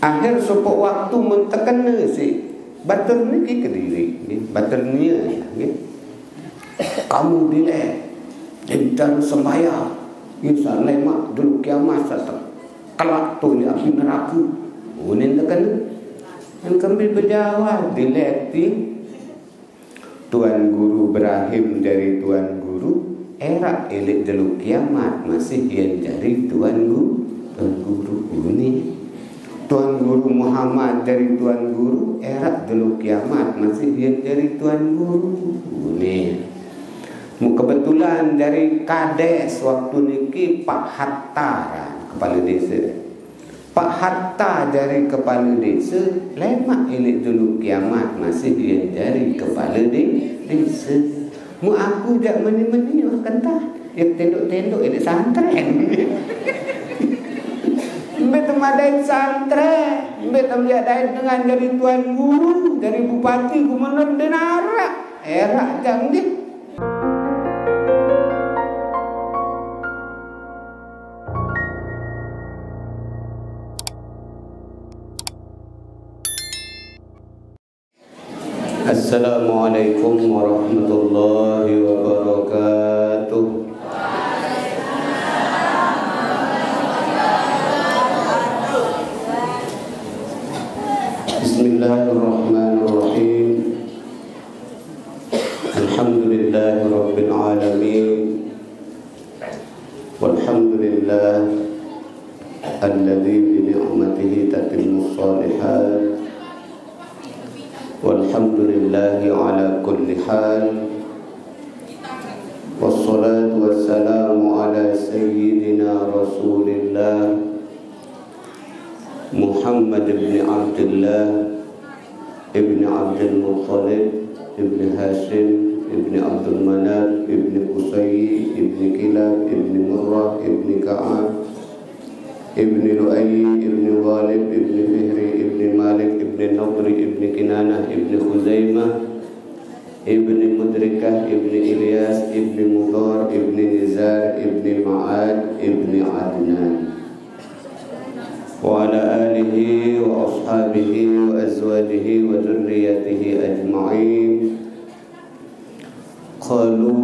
Akhir sopok waktu mentekena si bater ni ke diri ni baternya ni kamu dilek dan sembahyang insya lemak dulu kiamat satu kelak tu ni api neraka unin tekena yang kami berjawab dilekti Tuan Guru Ibrahim dari Tuan Guru era elit dulu kiamat masih yang jadi Tuan Guru ini Tuan Guru Muhammad dari Tuan Guru era dulu kiamat masih dia dari Tuan Guru ini. Kebetulan dari Kades waktu niki Pak Hatta kepala desa. Pak Hatta dari kepala desa lemak ini dulu kiamat masih dia dari kepala desa. Mu aku jak meni-meni kentah yang tenduk-tenduk ini santren. Mbak temadai santren, mbak temadai dengan dari Tuan Guru, dari Bupati, Gubernur dan Arak. Era jangan dia. Assalamualaikum warahmatullahi wabarakatuh. Bismillahirrahmanirrahim. Alhamdulillahi rabbil alamin. Walhamdulillah alladzi bi ni'matihi tatimmu shalihat. Walhamdulillahi ala kulli hal. Wassalatu wassalamu ala sayyidina Rasulillah Muhammad ibn Abdullah ibn Abdul Muttalib ibn Hashim ibn Abdul Manaf ibn Qusay ibn Kilab ibn Murrah ibn Ka'ab ibn Lu'ay ibn Ghalib ibn Fihri ibn Malik ibn Nadri ibn Kinanah ibn Khuzaimah ibn Mudrikah ibn Ilyas ibn Mudar ibn Nizar ibn Ma'ad ibn Adnan wa ala alihi wa ashabihi wa azwajihi wa dhurriyyatihi ajma'in. Qalu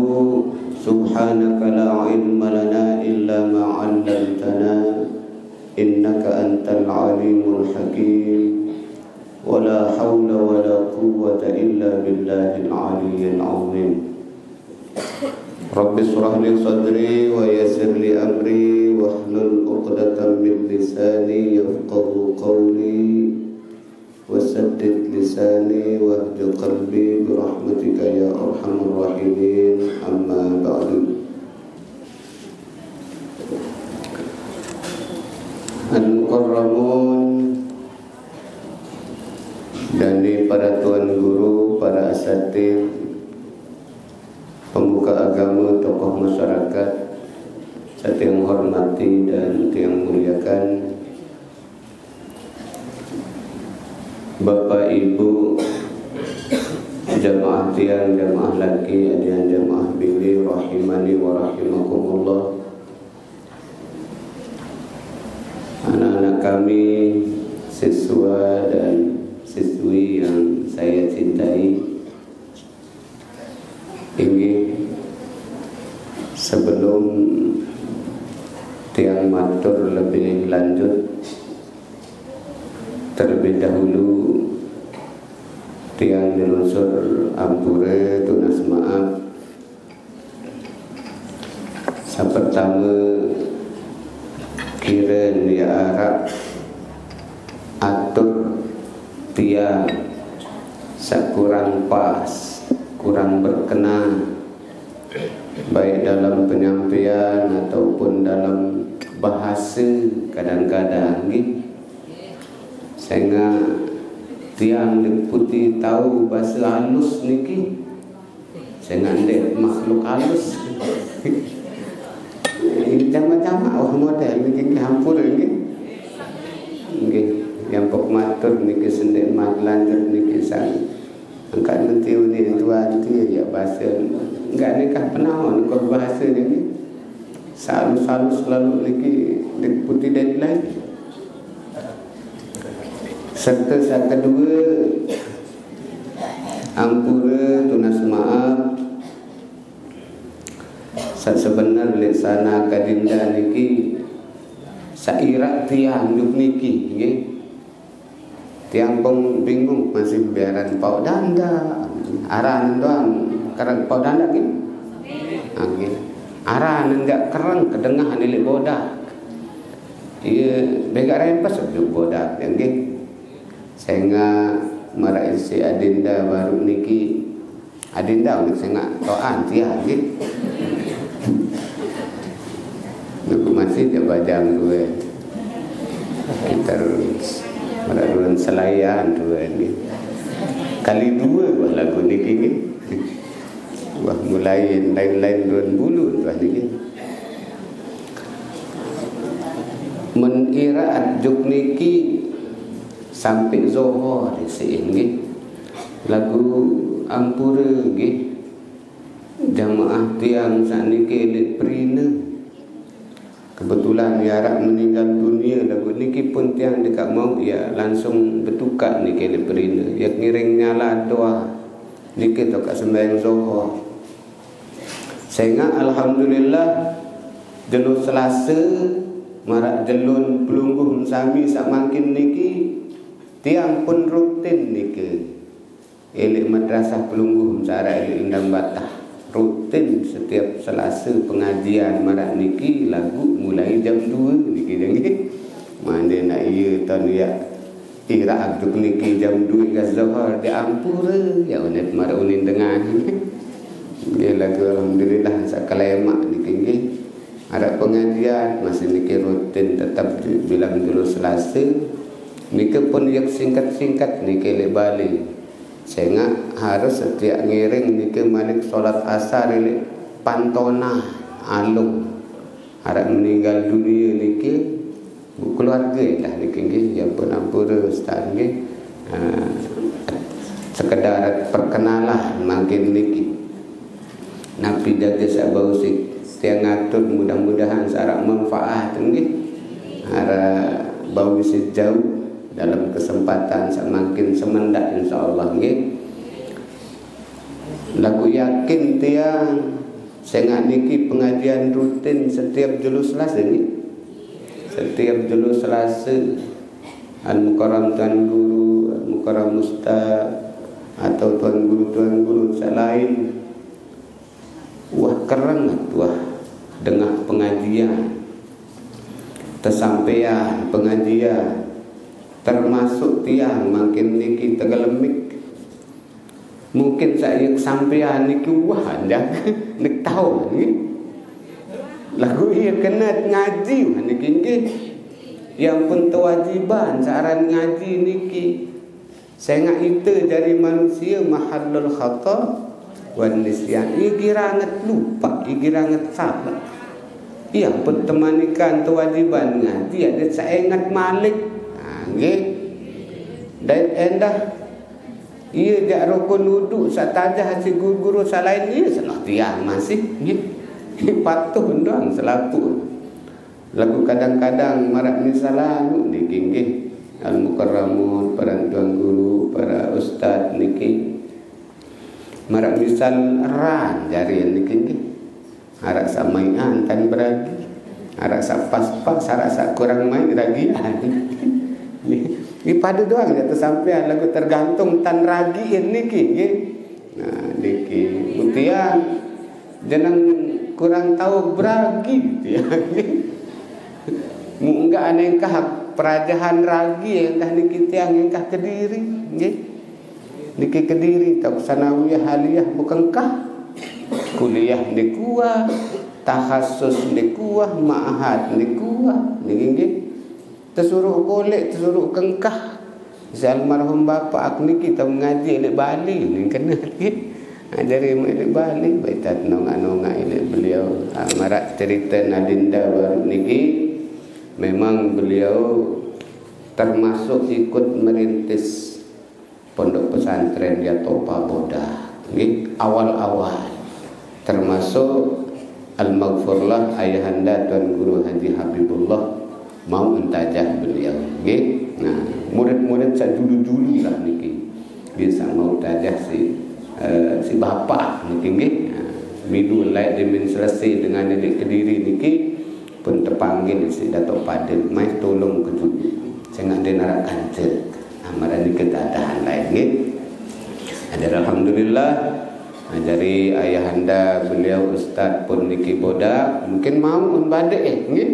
subhanaka la ilma lana illa ma 'allamtana innaka antal alimul hakim wa la hawla wa la quwwata illa billahil aliyyil azim. Rabbi shrah li sadri wa yassir li amri wahlul 'uqdatam min lisani yafqahu qawli wasaddid lisani wahdi qalbi bi rahmatika ya arhamar rahimin. Amma ba'du. Al-Mukarramun dan para tuan guru, para asatidz, pembuka agama, tokoh masyarakat, saya yang hormati dan yang muliakan, Bapak Ibu jamaah tiang, jamaah laki, adian jamaah bini, rahimani wa rahimakumullah. Anak-anak kami, siswa dan siswi yang saya cintai, ini sebelum tiang matur lebih lanjut, terlebih dahulu tiang dilunsur ampure tunas maaf. Yang pertama, kira dia Arab atur tiang sekurang pas, kurang berkenan, baik dalam penyampaian ataupun dalam bahasa kadang-kadang ni. Sehingga tiang deputi tahu bahasa halus niki, sehingga ndek makhluk halus. Jama-jama orang model niki hampur niki. Nggih, yang pok matur niki sendek mat lanjut niki sang. Angkat nanti ni tuan tu ya bahasa enggak nikah penawan kau bahasa niki. Selalu selalu niki deputi deadline. Serta yang kedua, ampura tunas maaf sebenar lesana kadinda niki sairak tiang duk niki nggih. Tiang pun bingung masih biaran pau danda aran doang karang pau danda nggih. Nggih. Aran enggak kerang kedengah nilik bodak. Ieu bega rempas duk bodak nggih. Sehingga marai si adinda baru niki adinda unik sehingga toan tiang nggih. Aku masih dia bajang dua kita meraduan selayan dua ini kali dua lagu ni kini wah mulai lain-lain duan bulu wah ni menira juk niki sampai zohor sini lagu ampura nggih jamaah tiang saniki lek prina. Kebetulan yarak meninggal dunia lagu niki pun tiang dekat mau ya langsung bertukar niki leperina ya ngiring nyala doa niki tok sembahyang zuhur. Sehingga alhamdulillah jelur Selasa marak jelun pelungguh sami sak makin niki tiang pun rutin niki elek madrasah pelungguh sara elek Indang Batah rutin setiap Selasa pengajian marak niki lagu mulai jam 2 niki nggih. Mande nak ieu tan ya ira duk niki jam 2 ke zuhur di ampura ya unet marak unin dengan. Nggih lagu alhamdulillah sakalemak niki nggih. Ada pengajian masih niki rutin tetap bilang dulu Selasa. Niki pun yak singkat-singkat niki le balik. Sehingga harus setiap ngiring niki malik solat asar ini pantona alung harap meninggal dunia niki keluarga dah niki nggih ya pun ampura ustaz nggih sekedar perkenalan makin niki nabi jaga sabau sik tiang ngatur mudah-mudahan sarak manfaat nggih ara bau sejauh dalam kesempatan semakin semendak insyaallah nggih. Lagu yakin tiang sehingga niki pengajian rutin setiap julus Selasa nggih. Setiap julus Selasa al-mukarram tuan guru, al-mukarram ustaz atau tuan guru selain wah keren wah dengar pengajian tersampaian pengajian termasuk tiang makin niki tegelemik mungkin saya sampean niki wah anda nek tahu ni lagu ia kena ngaji niki nggih yang pun kewajiban saran ngaji niki saya itu dari manusia mahallul khata wan nisyan igirangat lupa igirangat sabar yang pun temanikan kewajiban ngaji ada saya ingat malik nggih dan endah ia dak rukun wuduk satajah si guru-guru salain ia senah tiang masih nggih patuh doang selaku lagu kadang-kadang marak misalah niki nggih al-mukarramun para tuan guru para ustaz niki marak misal ran jari niki nggih arak samaian tan beragi arak sak pas-pas arak sak kurang main ragi Ini pada doang dia tersampai lagu tergantung tan ragi niki nggih. Nah niki utian jangan kurang tahu beragi gitu ya. Mu enggak anengkah perajahan ragi engkah niki tiang engkah Kediri nggih. Niki Kediri tak sanawiyah aliyah bukankah kuliah di kuah tahassus di kuah ma'had di kuah niki nggih. Tersuruh golek, tersuruh kengkah. Almarhum bapa aku ni kita mengaji di Bali ni kena lagi. Dari di Bali baitat nonga-nonga ini beliau marak cerita Nadinda baru niki memang beliau termasuk ikut merintis pondok pesantren di Topa Boda nggih awal-awal termasuk al-maghfurlah ayahanda Tuan Guru Haji Habibullah mau entajah beliau nggih. Nah murid-murid saya dulu-dulu lah niki. Biasa mau tajah si bapa niki nggih. Milu lai demen selesai dengan nenek Kediri niki pun terpanggil si Datuk Padil, mai tolong ke dulu. Saya nak denarak kantor. Amaran niki keadaan lain nggih. Ada alhamdulillah dari ayahanda beliau ustaz pun niki bodak mungkin mau badek nggih.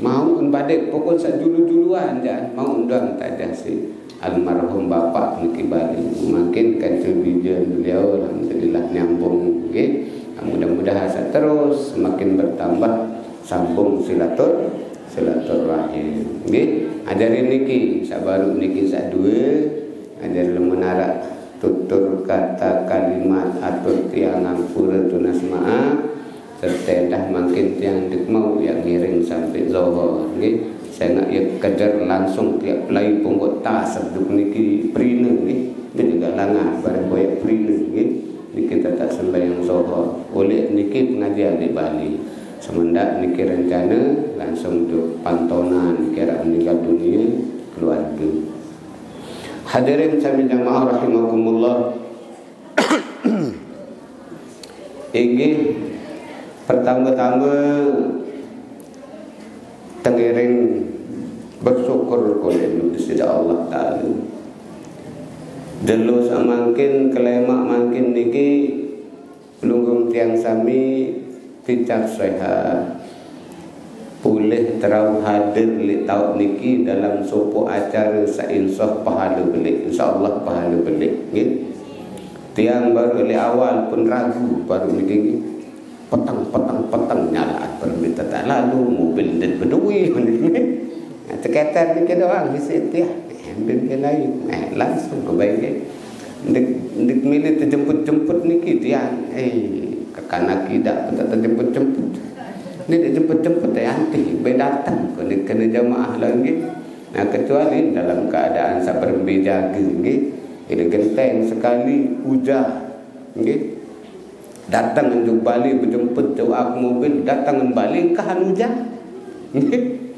Mau badek pokok sak dulu-duluan jangan mau undang tajah si almarhum bapak niki Bali. Makin kantor bijan beliau alhamdulillah nyambung nggih. Mudah-mudahan terus semakin bertambah sambung silaturahim nggih. Ajarin niki sabaru niki sak dua ajar menara tutur kata kalimat atur tiang ampura tunas maaf serta dah makin tiang dik mau yang ngiring sampai zuhur nggih. Saya nak ya kejar langsung tiap pelai punggut tas seduk niki prina nggih. Juga langah barang boyak prina nggih. Niki tak sembahyang zuhur. Oleh niki pengajian di Bali. Semendak niki rencana langsung duk pantonan kira meninggal dunia keluarga. Hadirin sami jamaah rahimakumullah. Inggih pertama-tama tengiring bersyukur kepada Gusti Allah Taala. Delu samangkin kelemak mangkin niki pelunggung tiang sami ticak sehat boleh terau hadir li tahun niki dalam sopo acara sainsah pahala belik, insyaallah pahala belik nggih. Tiang baru li awal pun ragu baru niki petang nyala perminta tak lalu mobil dan berdui nggih. Terkata niki doang isi tiah ambil ke lain langsung ke baik ndik milih terjemput niki tiang ke kanak tidak terjemput ni dijemput-jemput anti berdatang kena jamaah lagi. Nah kecuali dalam keadaan saperembi jaga nggih, ini genteng sekali hujan nggih. Datang untuk Bali berjemput jauh mobil datang Bali kahan hujan nggih.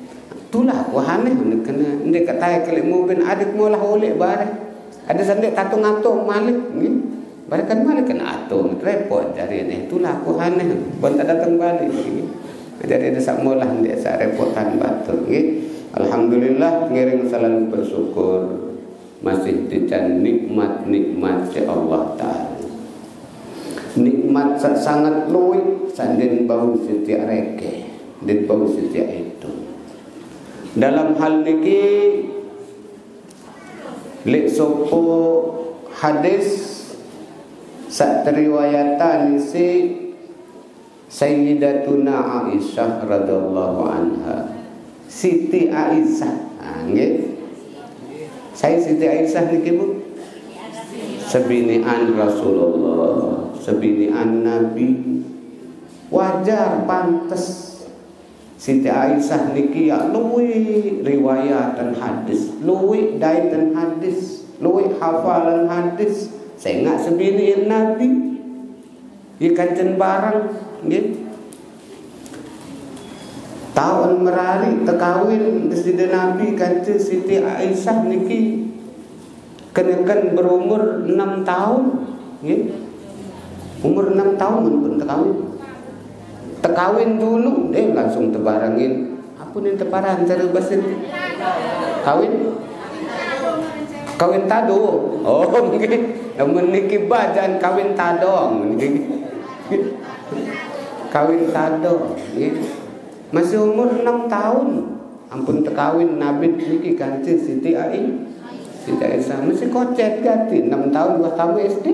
Itulah wahane kena ndek kata kali mobil adik molah oleh bareng. Ada sendek tatung atung malik nggih. Bareng kan malik kena atung repot dari ini. Itulah wahane bonta datang Bali nggih. Jadi ada sak molah dia sak repotan batu nggih. Alhamdulillah ngiring selalu bersyukur masih dican nikmat-nikmat si Allah Taala. Nikmat sangat luwih sandin bau setiap reke dan bau setiap itu. Dalam hal niki lek sopo hadis sak riwayatan isi Sayyidatuna Aisyah radhiyallahu anha. Siti Aisyah nggih. Saya Siti Aisyah niki Bu. Sebinian Rasulullah, sebinian Nabi. Wajar pantes Siti Aisyah niki ya luwih riwayatan hadis, luwih daitan hadis, luwih hafalan hadis. Saya enggak sebinian Nabi. Ikan barang nggih. Tahun merari tekawin Presiden Nabi kata Siti Aisyah niki kenakan berumur 6 tahun nggih. Umur 6 tahun pun tekawin. Tekawin dulu deh langsung tebarangin. Apa nih tebaran cara bahasa kawin tado. Oh nggih. Namun niki bajan kawin tadong nggih. Kawin tado nggih. Masih umur 6 tahun. Ampun tekawin Nabi niki kanthi Siti Aisyah masih kocet ganti 6 tahun 2 tahun SD.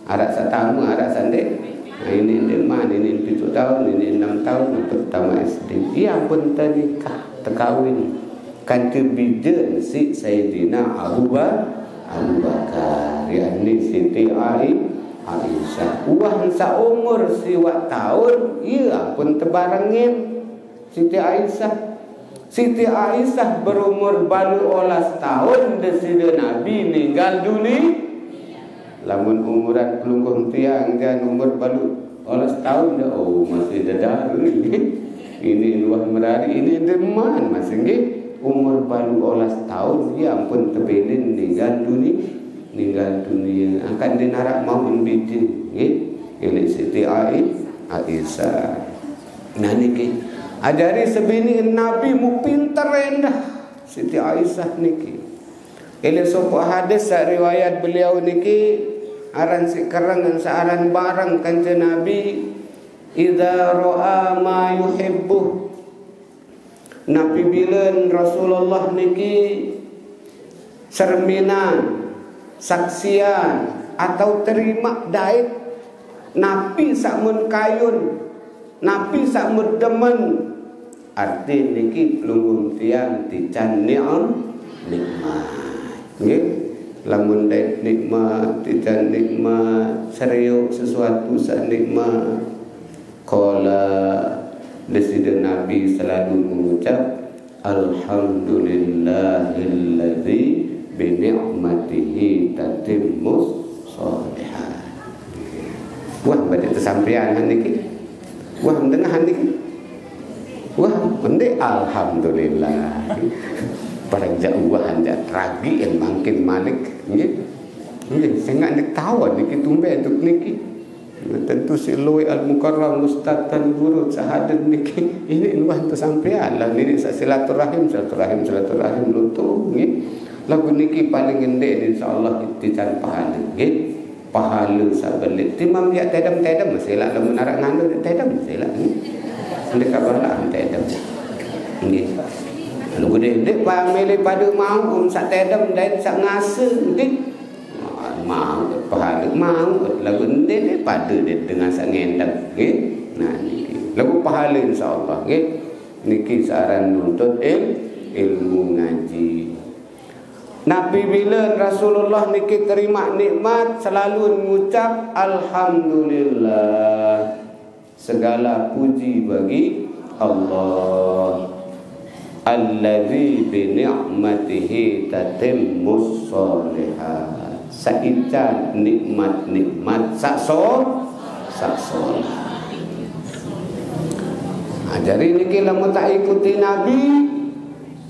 Arak satamu arak sande. Nah, ini man ini 7 tahun ini 6 tahun pertama SD. Ia pun ternikah tekawin kanthi bijen si Sayyidina Abu Bakar yakni Siti Aisyah. Wah saumur siwak tahun ia pun tebarangin Siti Aisyah. Siti Aisyah berumur baru 12 tahun desida Nabi meninggal dunia. Lamun umuran pelunggung tiang dan umur baru 12 tahun dah masih dadar ini luah merari ini deman masih nggih. umur baru 12 tahun dia pun terbelin meninggal dunia. Akan dia narak mau biji ini Siti Aisyah. Nah niki ajari sebini Nabi mu pintar rendah Siti Aisyah niki. Ini sebuah hadis riwayat beliau niki aran sekarang dan searan barang kanjeng Nabi idza ra'a ma yuhibbu. Nabi bilen Rasulullah niki serminan saksian atau terima dait Nabi sakmun kayun, Nabi sakmun demen, arti niki lungguh tiang tican nikmat. Nggih, lamun dait nikmat, tican nikmat, serius sesuatu sak nikmat. Qala Desida Nabi selalu mengucap alhamdulillahilladzi bi ni'matihi tatimmus shalihat. Wah, berarti tersampean niki. Wah, tengah niki. Wah, mende alhamdulillah. Barang jauh anda ragi yang makin malik nggih. Nggih, saya nak tahu niki tumbe untuk niki. Tentu si Lui Al-Mukarram Ustaz dan guru sahadat niki ini luah tu sampean lah niki silaturahim lutu nggih. Lagu niki paling endek insyaallah dican pahala nggih. Pahala sabelit timam ya tedam selak lamun arak ngandung tedam selak nggih. Ndek kabala tedam nggih. Lagu dek pamele pada mau sak tedam dan sak ngase nggih. Mau pahala mau lagu ni pada dengan sang ngendang nggih. Nah niki lagu pahala insyaallah nggih. Niki saran nuntut ilmu ngaji. Nabi bila Rasulullah niki terima nikmat selalu mengucap alhamdulillah. Segala puji bagi Allah. Allazi bi ni'matihi tatimmus shalihat. Saican nikmat-nikmat sakso. Jadi niki lamun tak ikuti Nabi,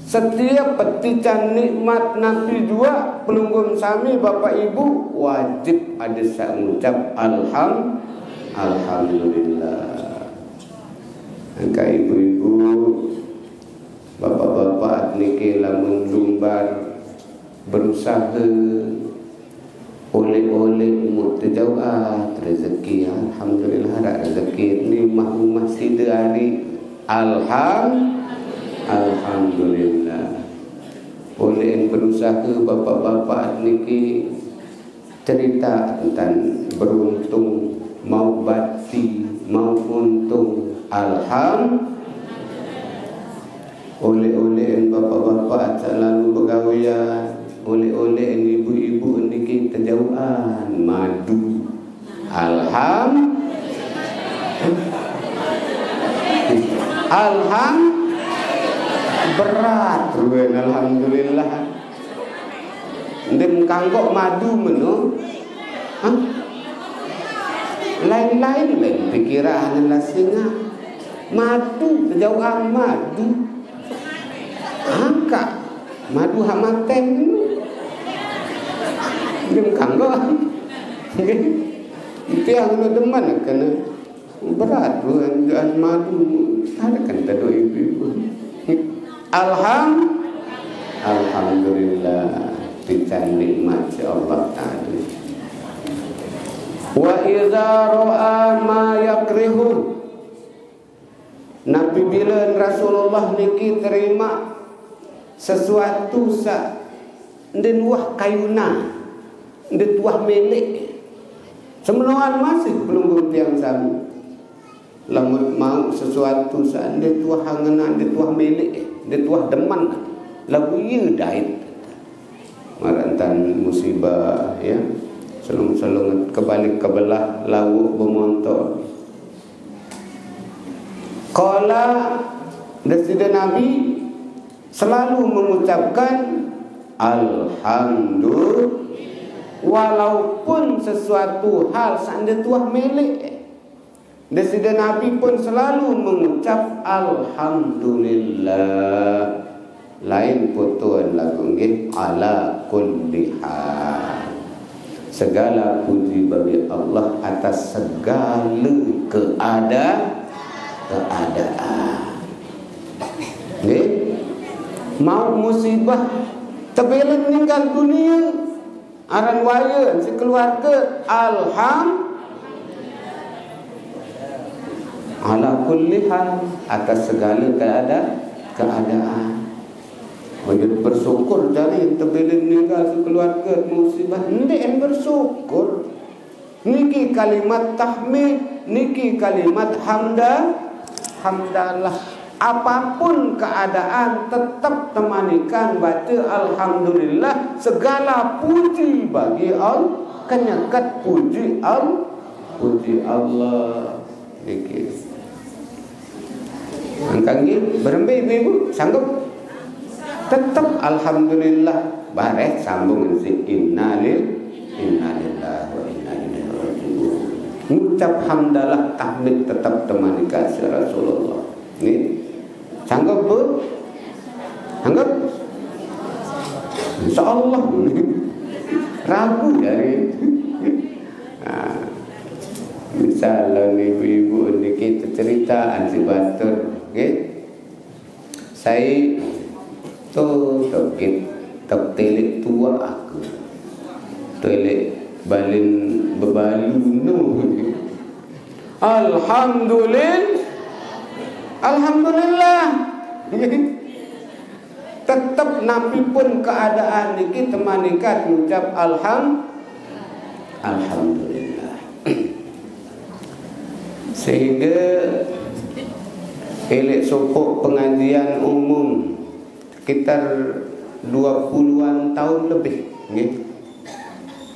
setiap petikan nikmat Nabi juga pelunggum sami Bapak Ibu wajib ada sak ngucap alhamdulillah. Angka ibu-ibu, bapak-bapak niki lamun lumbar berusaha oleh-oleh mutjauhat rezeki alhamdulillah rezeki ni masih dari alhamdulillah. Oleh berusaha bapak-bapak niki cerita tentang beruntung mau bakti mau untung oleh bapak-bapak selalu bergawian oleh ibu-ibu niki terjauhan madu berat ruwen alhamdulillah ndem kanggok madu meno lain-lain pikiran lah singa madu terjauhan madu angka madu hamaten ndem kanggok itu yang lu demen kena berat ruwen madu ada kan tado ibu-ibu alhamdulillah dican nikmat Allah Ta'ala. Wa idza ra'a ma yakrihu. Nabi bila Rasulullah niki terima sesuatu sa ndin wah kayuna ndit wah milik semenoan masih belum tiang sami lamun mau sesuatu sa ndit wah hangenan ndit wah milik ndit wah deman lagu ieu dait marantan musibah ya selung-selung kebalik kebelah lawu bemontor qala Desida Nabi selalu mengucapkan alhamdulillah walaupun sesuatu hal sande tuah milik. Desida Nabi pun selalu mengucap alhamdulillah lain putuan lagu nggih ala kulli hal. Segala puji bagi Allah atas segala keadaan. Nggih. Mau musibah tebelan meninggal dunia aran waya sekeluarga ala kulli hal atas segala keadaan. Wajib bersyukur dari tebelan meninggal sekeluarga musibah ndek bersyukur. Niki kalimat tahmid, niki kalimat hamdalah. Apapun keadaan tetap temanikan baca alhamdulillah, segala puji bagi Allah, kenyakat puji Allah. Niki. Angkangi berembe ibu sanggup? Tetap alhamdulillah bareh sambung si innalillahi wa inna ilaihi raji'un. Ngucap hamdalah tahmid tetap temanikan si Rasulullah. Ini sanggup bu? Sanggup? InsyaAllah. Ragu dari misalnya ibu-ibu ini kita cerita ansi batur, okay? Saya tuh tak telik tua aku, telik balin bebalu. Alhamdulillah. Tetap nabi pun keadaan niki temanikan ucap alhamdulillah. Sehingga elek sopok pengajian umum sekitar 20-an tahun lebih nggih.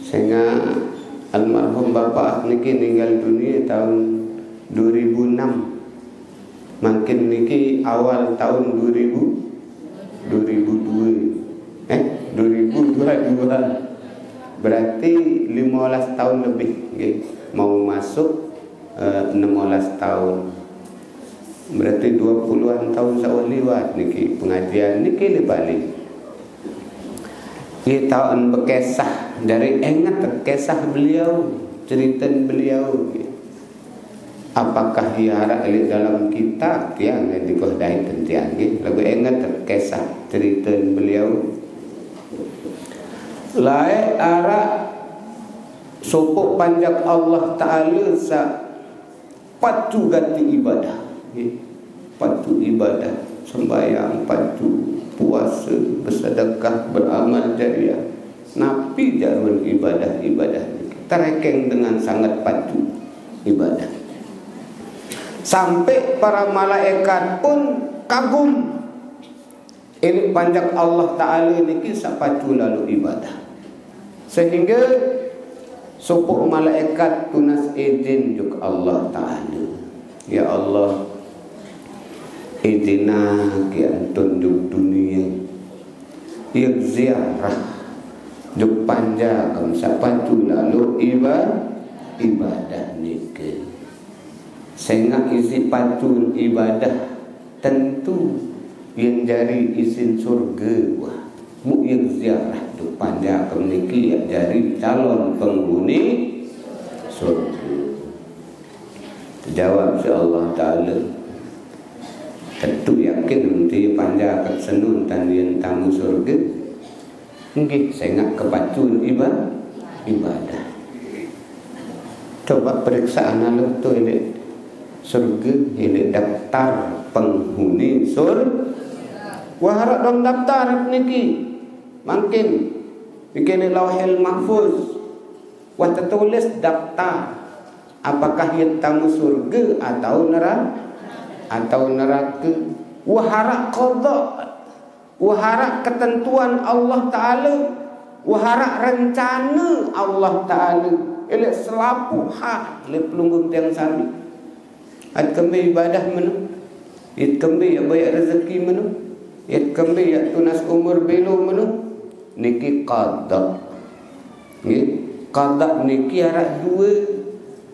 Sehingga almarhum bapak niki meninggal dunia tahun 2006. Makin niki awal tahun 2002. Berarti 15 tahun lebih nggih. Mau masuk 16 tahun. Berarti 20-an tahun sawah liwat niki pengajian niki le balik. Kita tahun berkisah dari ingat kisah beliau, cerita beliau. Apakah hiara elit dalam kitab yang dikohdai tentiang lagu ingat kisah cerita beliau. Lain arah sopok panjang Allah Ta'ala sa patu ganti ibadah, patu ibadah, sembahyang, patu puasa, bersedekah, beramal jariah, napi jarun ibadah terekeng dengan sangat patu ibadah. Sampai para malaikat pun kagum. Ini panjang Allah Ta'ala niki sapatu lalu ibadah. Sehingga sopok malaikat tunas izin juk Allah Ta'ala. Ya Allah, izina ki antun juk dunia. Yak ziarah juk panjang sapatu lalu ibadah niki. Sehingga isi patun ibadah tentu yang jari izin surga. Wah, mu yang ziarah tu panjang kemniki yang jari calon penghuni surga. Jawab si Allah Ta'ala, tentu yakin nanti panjang akan senun tanian tamu surga. Mungkin sehingga kepatun ibadah. Coba periksa analog tu ini. Surga ini daftar penghuni surga. Wah harap dong daftar niki. Makin bikin lauhil mahfuz. Wah tertulis daftar. Apakah ia tamu surga atau neraka? Wah harap qada. Wah harap ketentuan Allah Ta'ala. Wah harap rencana Allah Ta'ala. Elok selapu hak le pelunggung tiang sami. At kami ibadah menu, it kami ya bayar rezeki menu, it kami ya tunas umur belo menu, niki qada, qada niki arak dua,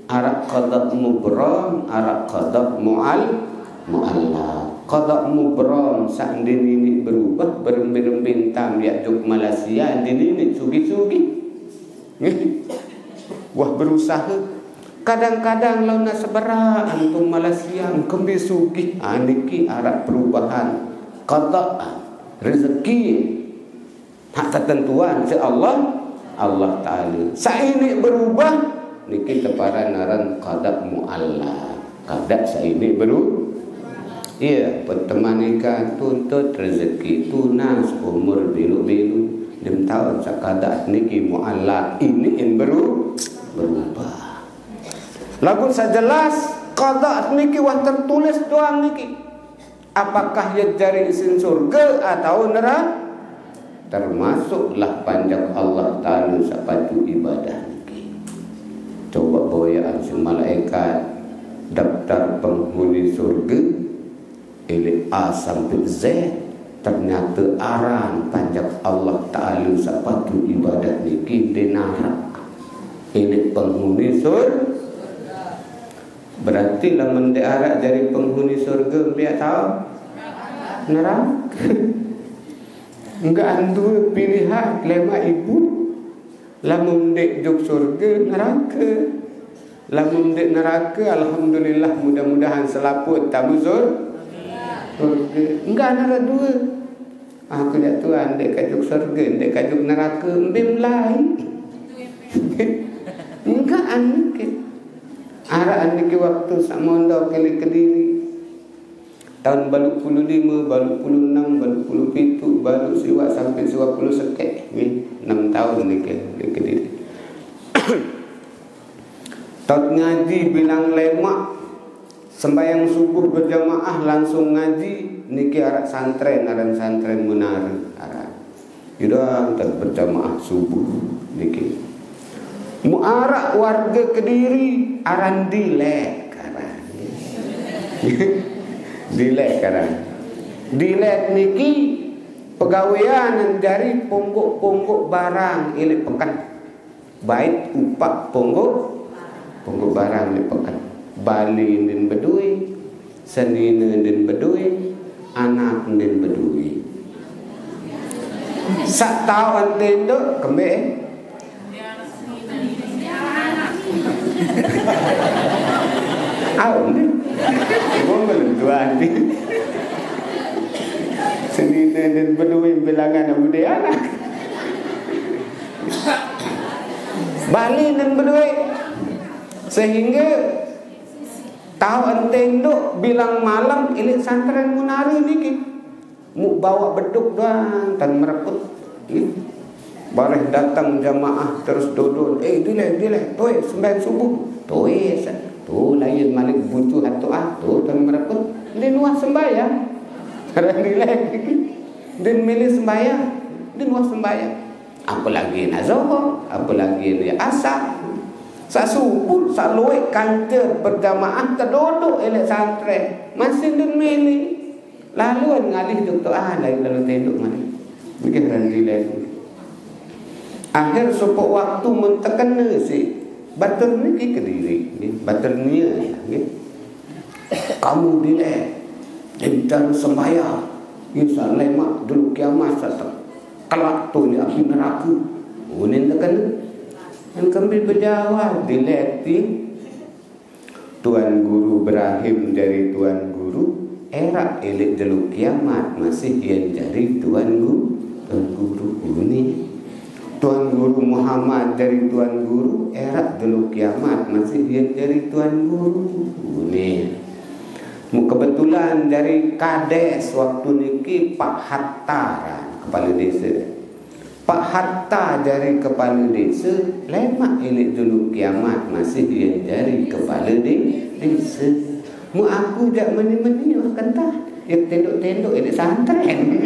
arak qada mubram, arak qada mu'allaq. qada mubram sak ini berubah berembin tam ya juk Malaysia ini sugi-sugi. Wah berusaha kadang-kadang launa sebera antum Malaysia kembi sugi niki arah perubahan qada rezeki hak ketentuan si Allah Ta'ala. Saini berubah niki tepararan qada mualla. Qada saini berubah. Iya, pertemanan tuntut rezeki tunas umur bilu-bilu 6 tahun sakada niki mualla ini yang berubah. Lagu sajelas qada niki wah tertulis doang niki. Apakah ia jari isin surga atau neraka? Termasuklah panjang Allah Ta'ala sapatu ibadah niki. Coba boyaan si malaikat daftar penghuni surga ili A sampai Z, ternyata aran panjang Allah Ta'ala sapatu ibadah niki dinarak ini penghuni surga. Berarti lamun diarak dari penghuni surga dia tahu neraka. Enggak antu pilihan lema ibu. Lamun dek juk surga neraka. Lamun dek neraka alhamdulillah mudah-mudahan selaput tamu surga. Enggak ada dua. Aku lihat Tuhan dek kajuk surga, dek kajuk neraka mbim lain. Enggak anike. Ara anike waktu samondo kali Kediri. Tahun balu 15, balu 16, balu 17, balu siwa sampai 20 sekek. 6 tahun niki di Kediri. Tahun ngaji bilang lemak. Sembahyang subuh berjamaah langsung ngaji niki arak santren aran santren Menara arak. Yudah tak berjamaah subuh niki. Muarak warga Kediri aran dilek aran. Dilek aran. Dilek niki pegawaian dari ponggok-ponggok barang ini pekan. Bait upak ponggok barang ini pekan. Bali din Bedui, Senina din Bedui, anak din Bedui. Sak tahu tendo kembe. Aw ni. Mo melentuan di. Senina din Bedui bilangan bude anak. Bali din Bedui. Sehingga tahu enteng duk bilang malam ini santren Menara niki mu bawa beduk doang tan merekut bareh datang jamaah terus duduk dilek toy sembahyang subuh toy tu lain malik butuh atu tan merekut din wah sembahyang karena dilek din milih sembahyang din wah sembahyang apalagi nazoho apalagi ni asar. Sa subuh, sa luwek kantor berjamaah terduduk elek santren. Masih dun milih. Laluan ngalih juk doa lalu tenduk mana. Bikin ranti lain. Akhir supok waktu mentekena si bater ni Kediri. Bater ni kamu dilek. Dintar sembahyang. Insya lemak dulu kiamat satu. Kelak tu ni api neraka. Unin tekena. Yang kami berjawab dileti Tuan Guru Ibrahim dari Tuan Guru era elit jeluk kiamat masih yang jadi Tuan Guru ini Tuan Guru Muhammad dari Tuan Guru era jeluk kiamat masih yang jadi Tuan Guru ini. Kebetulan dari Kades waktu niki Pak Hatta kepala desa. Pak Hatta dari kepala desa lemak elit dulu kiamat masih dia dari kepala desa. Mu aku jak meni-meni kentah dia tenduk-tenduk elit santren.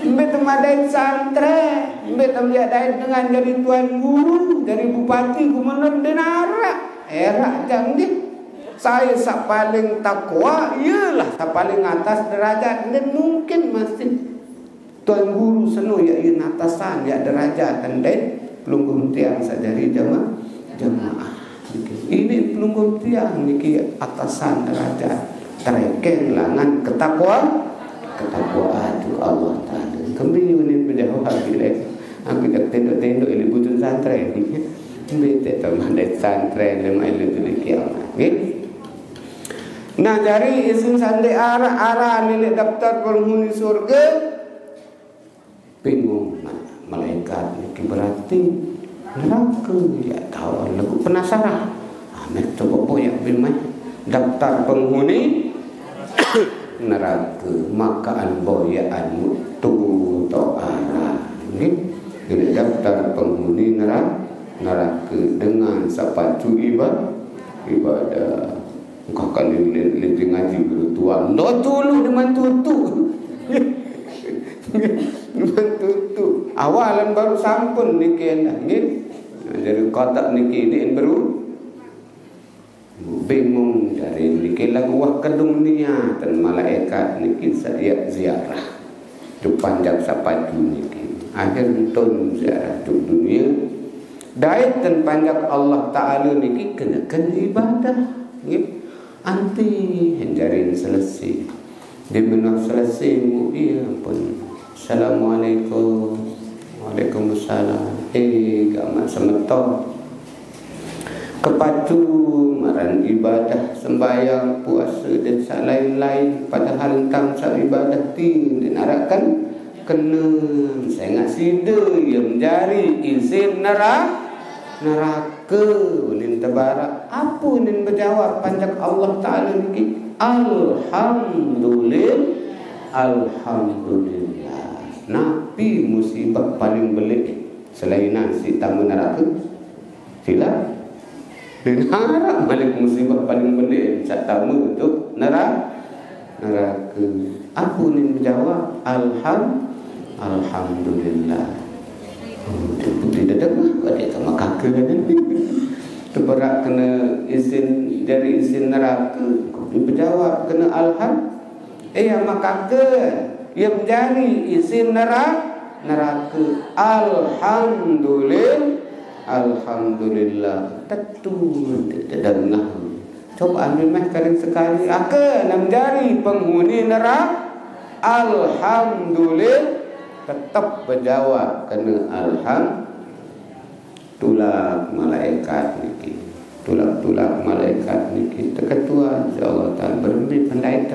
Mbet temadai santren, mbet temliadai dengan jadi Tuan Guru, dari Bupati Gubernur Denara. Era jangan saya sak paling takwa ialah sak paling atas derajat dan mungkin masih Tuan Guru seno ya in atasan ya derajat dan pelunggung tiang sadari jamaah. Ini pelunggung tiang niki atasan derajat. terekeng langan ketakwaan tu Allah Ta'ala. Kembali ni berjawab bila aku tak tenduk-tenduk ili butun santren ni. Bete teman dari santren lemah ili tu kiamat. Nah dari isim sandi arah nilai daftar penghuni surga. Bingung malaikat ni berarti neraka ya tahu lagu penasaran. Mek coba boyak bimai daftar penghuni neraka makaan boyaanmu tu arah ni ini daftar penghuni neraka dengan sepatu ibadah kau kan li ngaji bertuan no tulu dengan tutu dengan tutu awalan baru sampun niki ni jadi kotak niki ni baru bingung dari niki lagu wah kedung niat dan malaikat niki saya ziarah tu panjang sapatu niki akhir ton ziarah tu dunia dait dan panjang Allah Ta'ala niki kena ibadah niki anti hendarin selesai dia benar selesai mu dia pun Assalamualaikum Waalaikumsalam gamak semetok kepatu maran ibadah sembahyang puasa dan lain-lain padahal tang sa ibadah tin dinarakan kena saya ngasih yang jari izin neraka ulin tabarak apa nin berjawab panjang Allah Ta'ala niki alhamdulillah nabi musibah paling belik selain nasi tamu neraka sila dan harap balik musibah paling belik cat tamu untuk neraka apa nin berjawab alhamdulillah putih dadak dia sama kakak kan terberak kena izin dari izin neraka dia berjawab kena mak kakak ia menjadi izin neraka alhamdulillah tentu tidak dengar coba ambil mah sekali akan menjadi penghuni neraka alhamdulillah tetap berjawab kena tulak malaikat niki tulak malaikat niki terketua insyaallah taala berhenti pandai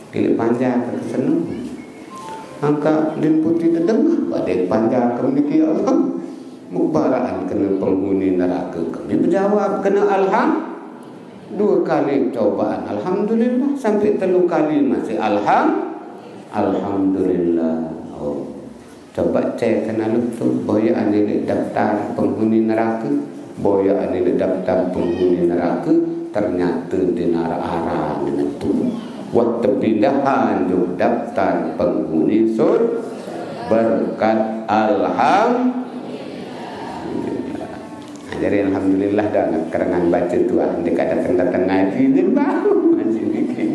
pilih panjang ke senang angka din putih terdengar badai panjang ke niki Allah mubaraan kena penghuni neraka kami berjawab kena dua kali cobaan alhamdulillah sampai 3 kali masih alhamdulillah coba cek kenal tu boya ani daftar penghuni neraka boya ani daftar penghuni neraka ternyata di arah itu waktu pindahan tu daftar penghuni surga berkat alhamdulillah jadi alhamdulillah dah kerengan baca tu dekat datang ngaji ni baru macam ni macam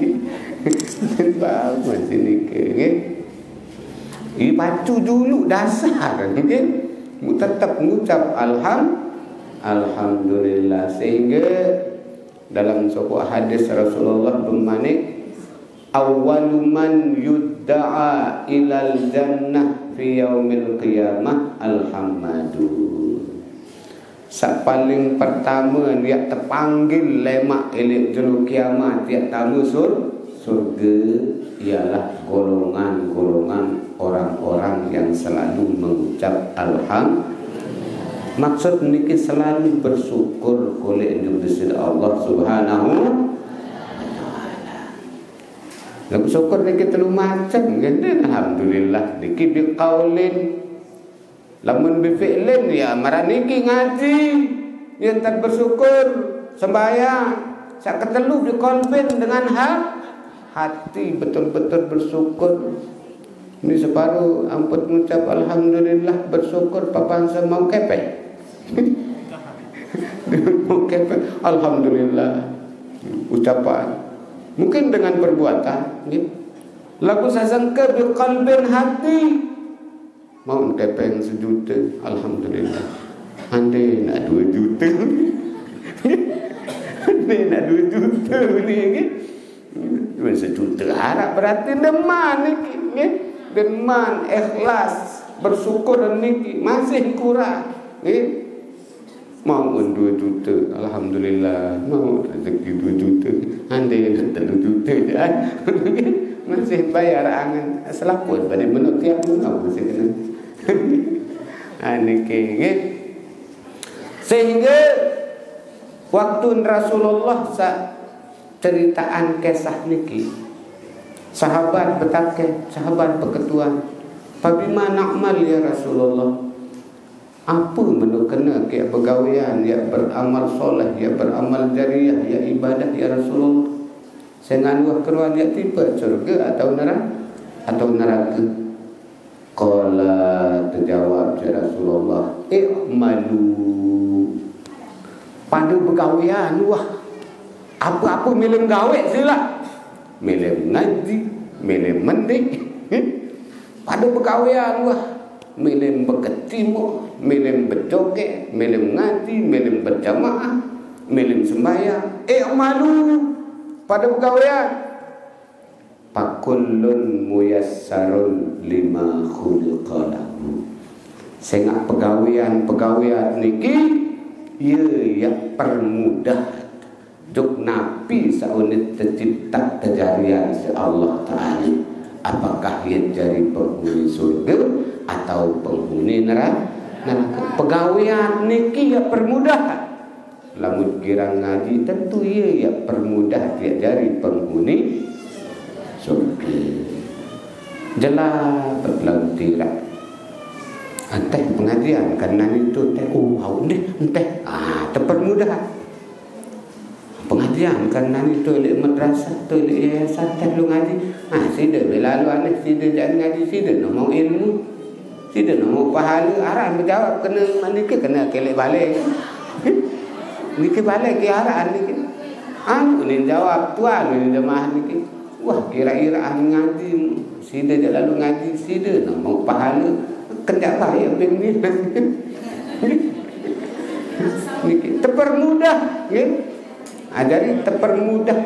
ni baca dulu dasar okay? Tetap mengucap alhamdulillah sehingga dalam sebuah hadis Rasulullah bermanik awwalu man yudda'a ilal jannah fi yaumil qiyamah alhamdulillah paling pertama dia terpanggil lemak elok juru kiamat dia tamu surga ialah golongan-golongan orang-orang yang selalu mengucap alhamdulillah. Maksud niki selalu bersyukur oleh Indonesia Allah Subhanahu wa taala. Lagu syukur niki telu macam gede alhamdulillah niki biqaulin lamun bifi'lin ya marah niki ngaji yang tak bersyukur sembahyang sak ketelu biqalbin dengan hati betul-betul bersyukur. Ini separuh ampun mengucap alhamdulillah bersyukur papan semau kepek. Mau kepek alhamdulillah ucapan. Mungkin dengan perbuatan, gitu. Lagu sasangka biqalbin hati. Mau kepeng 1 juta alhamdulillah. Andai nak 2 juta. Andai nak 2 juta ni gitu. sejuta harap berarti deman niki nggih. Deman ikhlas bersyukur niki masih kurang nggih. Mau 2 juta, alhamdulillah. Mau rezeki 2 juta, andai 3 juta dah. Masih bayar angan selaput pada menuk tiap bulan masih kena. Niki nggih. Sehingga waktu Rasulullah ceritaan kisah niki, sahabat bertanya, sahabat berketuan, "Bagaimana na'mal ya Rasulullah?" Apa menu kena ke pegawaian, ya beramal soleh, ya beramal jariah, ya ibadah ya Rasulullah. Saya nganuh keruan ya tiba surga atau neraka? Atau neraka? Qala terjawab ya Rasulullah, "I'malu." Pada pegawaian wah. Apa-apa milih gawe sila. Milih ngaji, milih mendik. Pada pegawaian wah. Milih berketimu, milih berjoget, milih ngaji, milih berjamaah, milih sembahyang. Malu pada pegawaian. Fakullun muyassarun lima khuliqa lahu. Sehingga pegawaian niki ya permudah juk nabi saunit tercipta terjarian si Allah Ta'ala. Apakah ia jadi penghuni surga atau penghuni neraka? Pegawaian niki ya permudah. Lamun girang ngaji tentu ia ya permudah dia jadi penghuni surga. Jelas berlalu tirak. Entah pengajian karena itu teh entah terpermudah. Pengajian karena itu oleh madrasah, oleh yayasan teh lu ngaji. Sida lalu aneh sida jangan ngaji sida ngomong ilmu. Sida ngomong pahala arah menjawab kena maniki kena kelek balik. Niki balik ke arah niki. Ni jawab tuan ni jemaah niki. Wah kira-kira ngaji sida lalu ngaji sida ngomong pahala kena bahaya begini. Niki terpermudah nggih. Ajari terpermudah.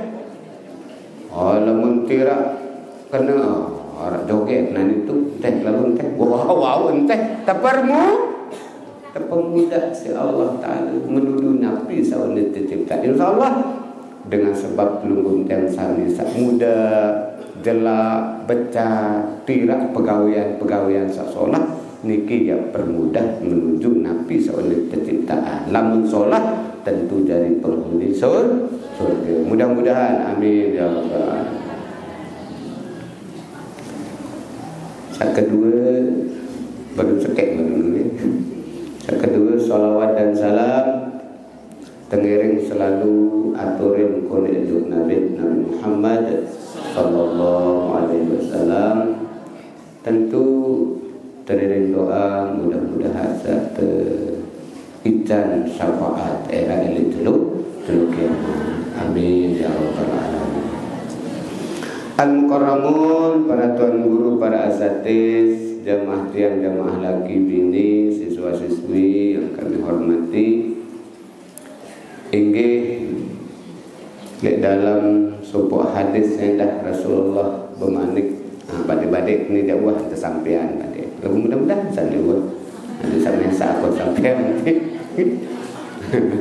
Lamun tira kena orang joget nan itu teh lamun teh wow teh terpermudah si Allah Taala menuduh nabi saunit tercipta insyaallah dengan sebab lungguh yang sami muda jela beca tira pegawaian sasolah niki ya permudah menuju nabi saunit terciptaan. Lamun solat tentu dari penghuni surga. Mudah-mudahan amin ya rabbal alamin. Yang kedua baru sekek ini. Yang kedua salawat dan salam tengiring selalu aturin kone Nabi Muhammad sallallahu alaihi wasallam. Tentu teriring doa mudah-mudahan serta ijan syafaat era ini dulu kiamat. Amin ya rabbal alamin. Al-mukarramun, para tuan guru, para asatiz, jamaah tiang, jamaah laki bini, siswa-siswi yang kami hormati. Inggih dalam sebuah hadis yang dah Rasulullah bermanik badik-badik ni jauh tersampian badik. Mudah-mudahan sandiwah ada sampai aku sampai nanti.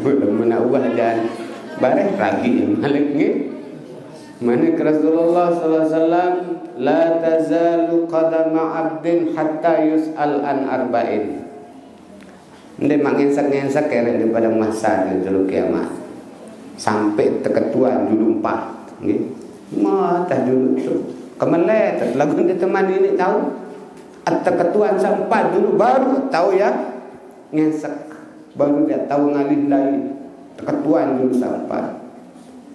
Mudah-mudahan dan bareng lagi malik ni. Mana Rasulullah sallallahu alaihi wasallam la tazalu qadama 'abdin hatta yus'al an arba'in. Ndek mangensek-ngensek kere daripada masa dulu kiamat. Sampai terketuan dulu 4 nggih. Mata dulu tu. Kemelet lagu di teman ini tahu. Terketuan sampai dulu baru tahu ya ngensek. Baru dia tahu ngalih lain. Terketuan dulu sampai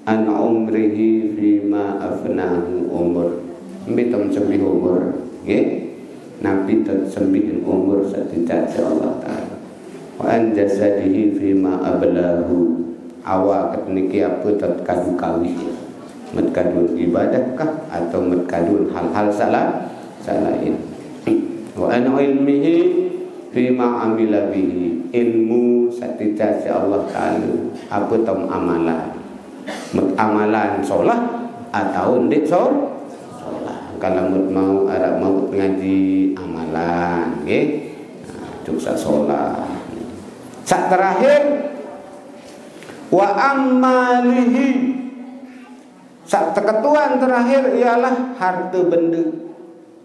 an umrihi fima afnahu umur. Bitam sembih umur nggih. Nabi tersembih umur setidak Allah Taala. Wa an jasadihi fima ablahu. Awak niki apa terkadu kawih. Metkadun ibadahkah atau metkadun hal-hal salain. Wa an ilmihi fima amila bihi. Ilmu setidak Allah Taala apa tam amalan. Amalan solat atau ndik solat. Kalau mau arab mau ngaji amalan nggih. Cuk solat. Sak terakhir wa ammalihi. Sak ketuan terakhir ialah harta benda.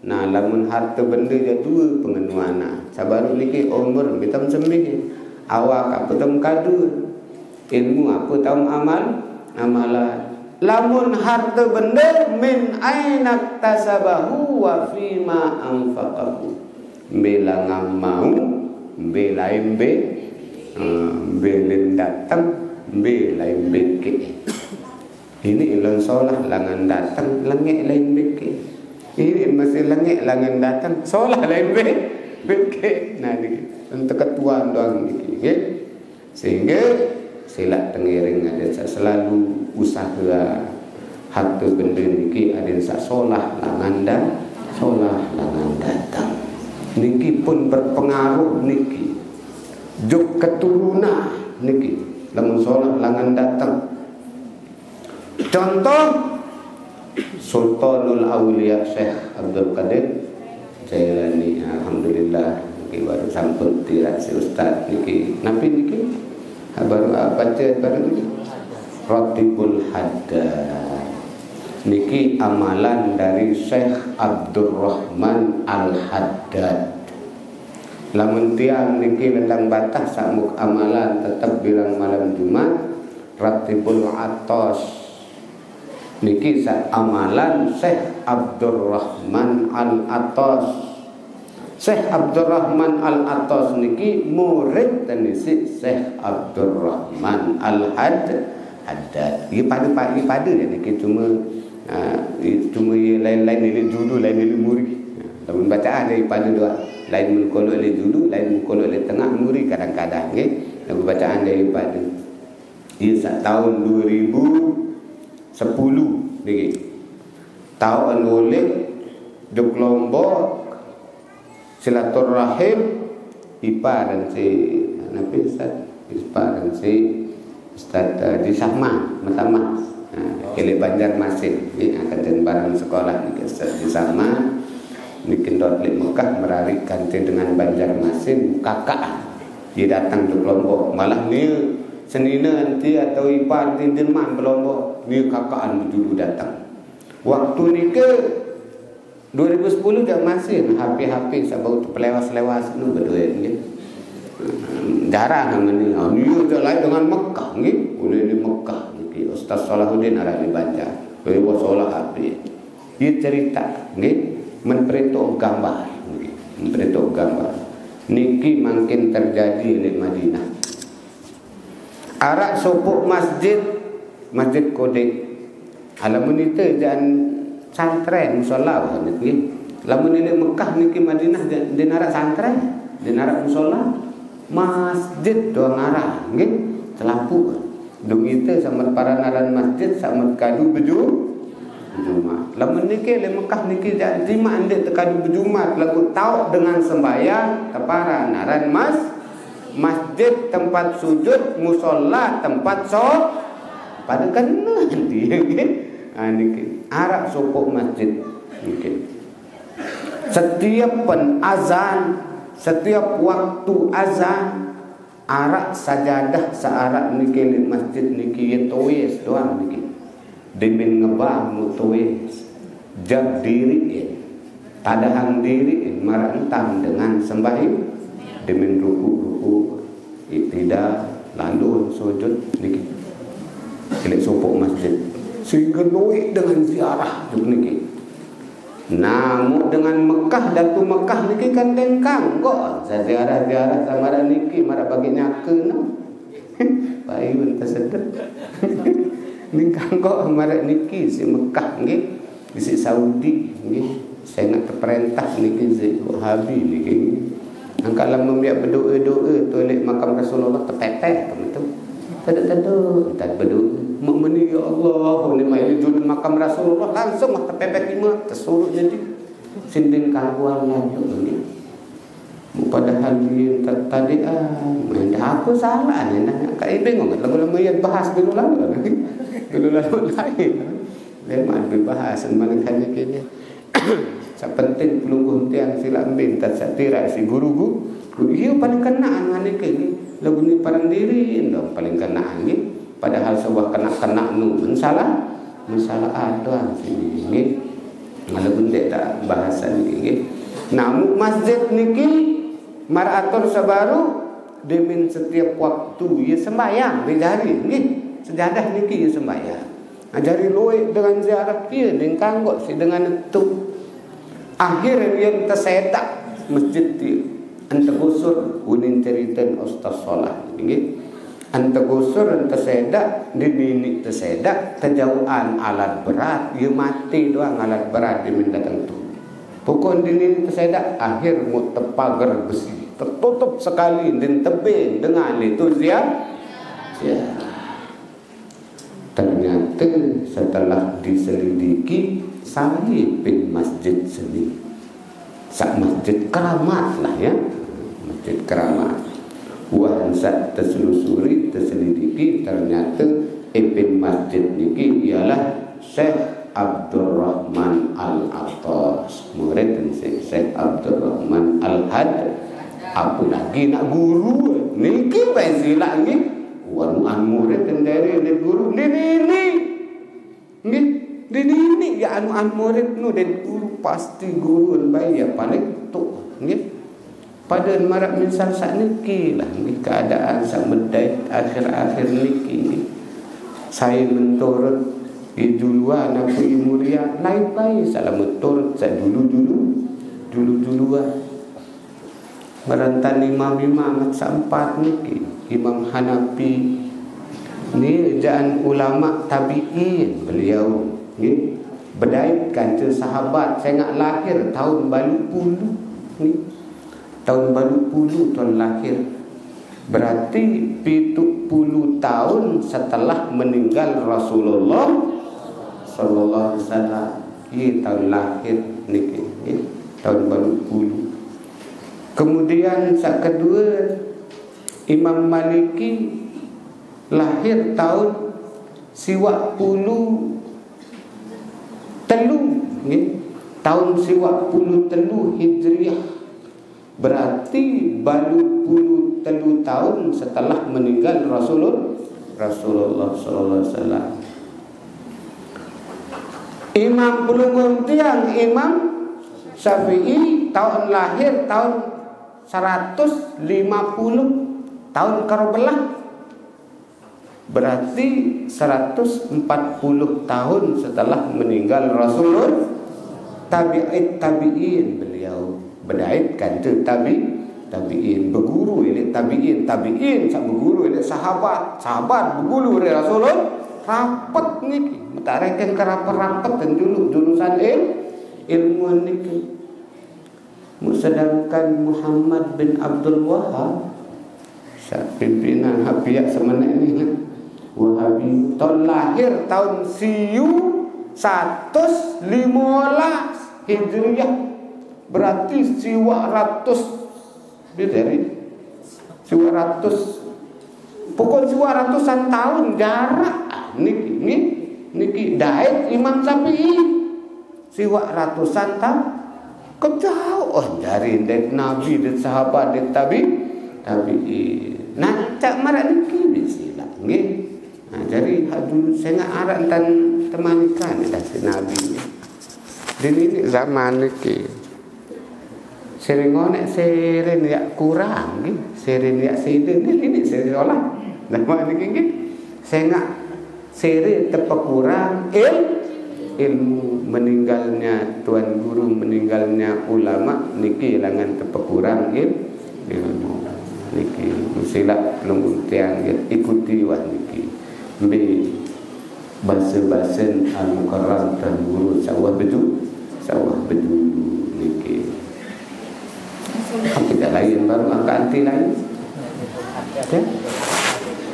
Nah, lamun harta benda dia dua pengenuana. Sabaru niki umur kita semih. Awak apa tam kadu. Ilmu apa tahu amalan. Lamun harta benda min aina tasabahu wa fima anfaqahu. Bela ngamau, bela imbe, belen datang, bela imbe ke. Ini ilon solah langan datang, langit lain beke. Ini masih langit langan datang, solah lain beke. Nah ini untuk ketuaan doang ini. Sehingga sila tengiring ada selalu usaha harta benda niki ada sak solah langan datang. Niki pun berpengaruh niki. Juk keturunan niki lamun solah langan datang. Contoh Sultanul Aulia Syekh Abdul Qadir Jailani, alhamdulillah niki baru sampun tirak si ustaz niki. Nabi niki baru baca baru niki Ratibul Haddad. Niki amalan dari Syekh Abdurrahman Al-Haddad. Lamun tiang niki lendang batas samuk amalan tetap bilang malam Jumat Ratibul Atas. Niki amalan Syekh Abdurrahman Al-Atas. Syekh Abdurrahman Al-Atas niki murid tanisi Syekh Abdurrahman Al-Haddad. Pada niki cuma lain-lain ini dulu lain ini murid. Lamun bacaan daripada dua lain mengkolok le dulu lain mengkolok le tengah murid kadang-kadang nggih. Lagu bacaan daripada ia tahun 2010 niki. Tahun oleh di kelompok silaturahim IPA dan si Nabi Ustaz IPA dan si Ustaz di Sama Matama Kele Banjarmasin ini akan dan barang sekolah niki Ustaz di Sama niki dot di Mekah merari kantin dengan Banjarmasin kakak dia datang di kelompok malah ni senina nanti atau IPA nanti dirman kelompok ni kakaan dulu datang waktu ni ke 2010 dah masih HP sabau tu pelewas-lewas nu berduit ni. Jarang ni. Ni je lain dengan Mekah ni. Boleh di Mekah ni. Ustaz Salahuddin ada di Banjar. Boleh buat solat HP. Dia cerita ni menperito gambar ni. Menperito gambar. Niki makin terjadi di Madinah. Arak sopuk masjid Kodek. Alamun itu jangan santren musola niki. Lamun ini Mekah niki Madinah di narak santren, di narak musola. Masjid doang arah nggih. Telampu. Dong itu sama para naran masjid sama kadu berjumat. Lamun niki di Mekah niki jangan terima ande tekadu berjumat lagu tahu dengan sembahyang tepara naran masjid tempat sujud musola tempat pada kena dia nggih. Niki arak sopok masjid niki. Setiap azan, setiap waktu azan arak sajadah searak niki di masjid niki ye towes doang niki. Demen ngebah mutowes. Jak diri tadahan diri marantang dengan sembahyang demen ruku tidak lalu sujud niki. Kelek sopok masjid sehingga noik dengan ziarah niki. Namun dengan Mekah datu Mekah niki kan dengkang kok ziarah sama niki mara bagi nyake no. Payun tersedek. Ningkang kok mara niki si Mekah nggih si Saudi nggih. Saya nak terperintah niki si Wahabi niki. Angkala membiak berdoa-doa tolek makam Rasulullah terpepeh begitu. Tak berdoa. Meni ya Allah, ni mai judul makam Rasulullah langsung mah terpepek lima tersuruh jadi sinding kaluan lanjut ni. Padahal dia tadi aku salah ni nak kai bingung lagu-lagu yang bahas dulu lalu. Dulu lain. memang dibahas malaikat kini. Sak penting pelungguh tiang sila min tak satira si guru iya paling kenaan ngane kini lagu ni parang diri dong paling kenaan ni padahal sebuah kena nu masalah ada sini ni lagu ni tak bahasan ni namun masjid niki marator sabaru demin setiap waktu ya sembahyang bejari ni sejadah niki ya sembahyang ajari loe dengan ziarah dia dengan kanggo si dengan itu akhir yang tersedak masjid dia anta gusur unin ceritan ustaz solah ini anta gusur anta sedak dini tersedak terjauhan alat berat dia mati doang alat berat dia datang tu pokok dini tersedak akhir mu tepagar besi tertutup sekali dan tebing dengan itu ziarah ternyata setelah diselidiki sahibin masjid sendiri sak masjid keramat lah ya masjid keramat wahansat terselusuri terselidiki ternyata ipin masjid niki ialah Syekh Abdurrahman Al-Attas murid dan Syekh Abdurrahman Al-Had apa lagi nak guru niki baik silap ni wanuan murid dan dari guru ini ya anuan murid nu dan guru pasti guru baik ya paling tu ni pada marak misal sak niki lah ni keadaan sak medai akhir-akhir niki saya menturut duluan apa mulia lain baik salah menturut saya dulu merentan imam sampat niki Imam Hanafi ni jaan ulama tabi'in beliau ni berdaitkan ke sahabat saya nak lahir tahun balu puluh ni tahun balu puluh tahun lahir berarti 70 tahun setelah meninggal Rasulullah sallallahu alaihi wasallam ni tahun lahir ni tahun balu puluh. Kemudian sak kedua Imam Maliki lahir tahun siwak puluh telu ni tahun siwak puluh telu Hijriah berarti balu puluh telu tahun setelah meninggal Rasulullah sallallahu alaihi wasallam. Imam pelunggung tiang Imam Syafi'i tahun lahir tahun 150 tahun Karbala berarti 140 tahun setelah meninggal Rasulullah. Tabi'in beliau berdaitkan tu tabi'in berguru ini tabi'in sak berguru ini sahabat berguru dari Rasulullah rapat niki mutarekan rapat dan jurusan ilmu niki. Sedangkan Muhammad bin Abdul Wahab pimpinan Habiyah semana ini Wahabi tahun lahir tahun siu 115 Hijriah berarti siwa ratus dari siwa ratus pokok siwa ratusan tahun jarak niki dait Imam Syafi'i siwa ratusan tahun kejauh dari Nabi dan sahabat dan tabi'in. Nah, cak marak niki bisila nggih. Nah, jadi dulu saya nak arak tan temanikan dah si Nabi. Ini zaman niki. Sering ngonek sering ya kurang nggih, sering ya siden ini sering olah. Nama niki nggih. Saya nak sering tepat kurang ilmu meninggalnya tuan guru meninggalnya ulama niki langan tepat kurang ilmu niki silap lungguh tiang ikuti wah niki be bahasa-bahasa al-mukarram dan guru sawah bedu niki tidak lain baru angka anti lain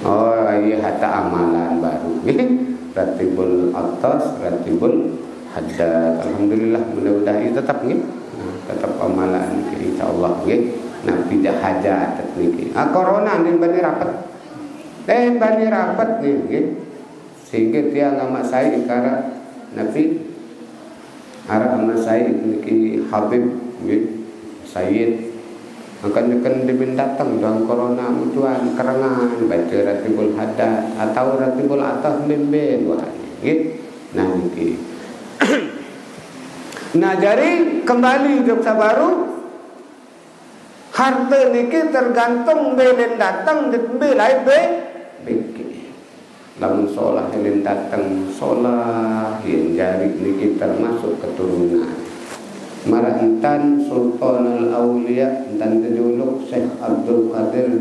oh iya hatta amalan baru Ratibul atas, ratibul haddad. Alhamdulillah mudah-mudahan tetap nih, tetap amalan insyaallah nggih. Nah tidak hajat niki. Corona nih bani rapat. Bani rapat nih nggih. Sehingga dia ngamak saya karena Nabi arah anak Said niki Habib nggih Said akan dibin datang dalam corona mutuan kerengan baca Ratibul Haddad atau Ratibul Atah Mimben wah nggih nah niki nah jadi kembali Jogja Baru harta niki tergantung belen datang belai beki lamun solah belen datang solah yang jari niki termasuk keturunan Marantan Sultan Al-Aulia dan terjuluk Syekh Abdul Qadir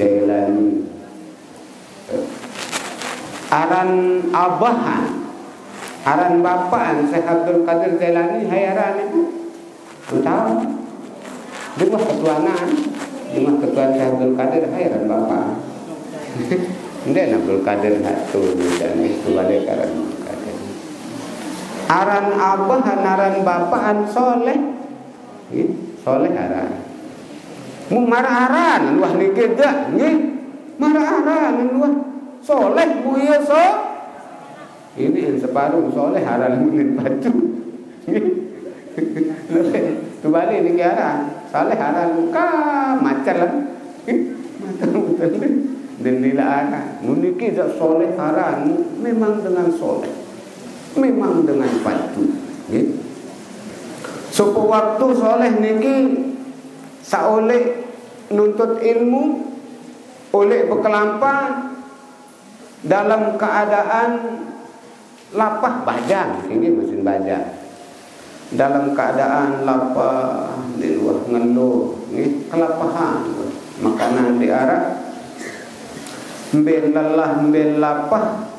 Jailani aran abahan aran bapaan Syekh Abdul Qadir Jailani hayaran itu tahu Dimah ketuanan Syekh Abdul Qadir hayaran bapaan Ndek Abdul Qadir satu dan itu balik aran aran abahan aran bapaan soleh soleh aran mu marah aran wah niki dak nggih marah aran wah soleh bu ieu so ini yang separuh soleh aran mulin batu nggih tu balik niki aran soleh aran ka macam lah macam dan lila aran niki dak soleh aran memang dengan soleh memang dengan padu nggih supo waktu soleh niki saoleh nuntut ilmu oleh berkelampa dalam keadaan lapah bajang ini mesin bajang dalam keadaan lapah di luar ngeluh nggih kelapahan makanan diarak mbel lelah mbel lapah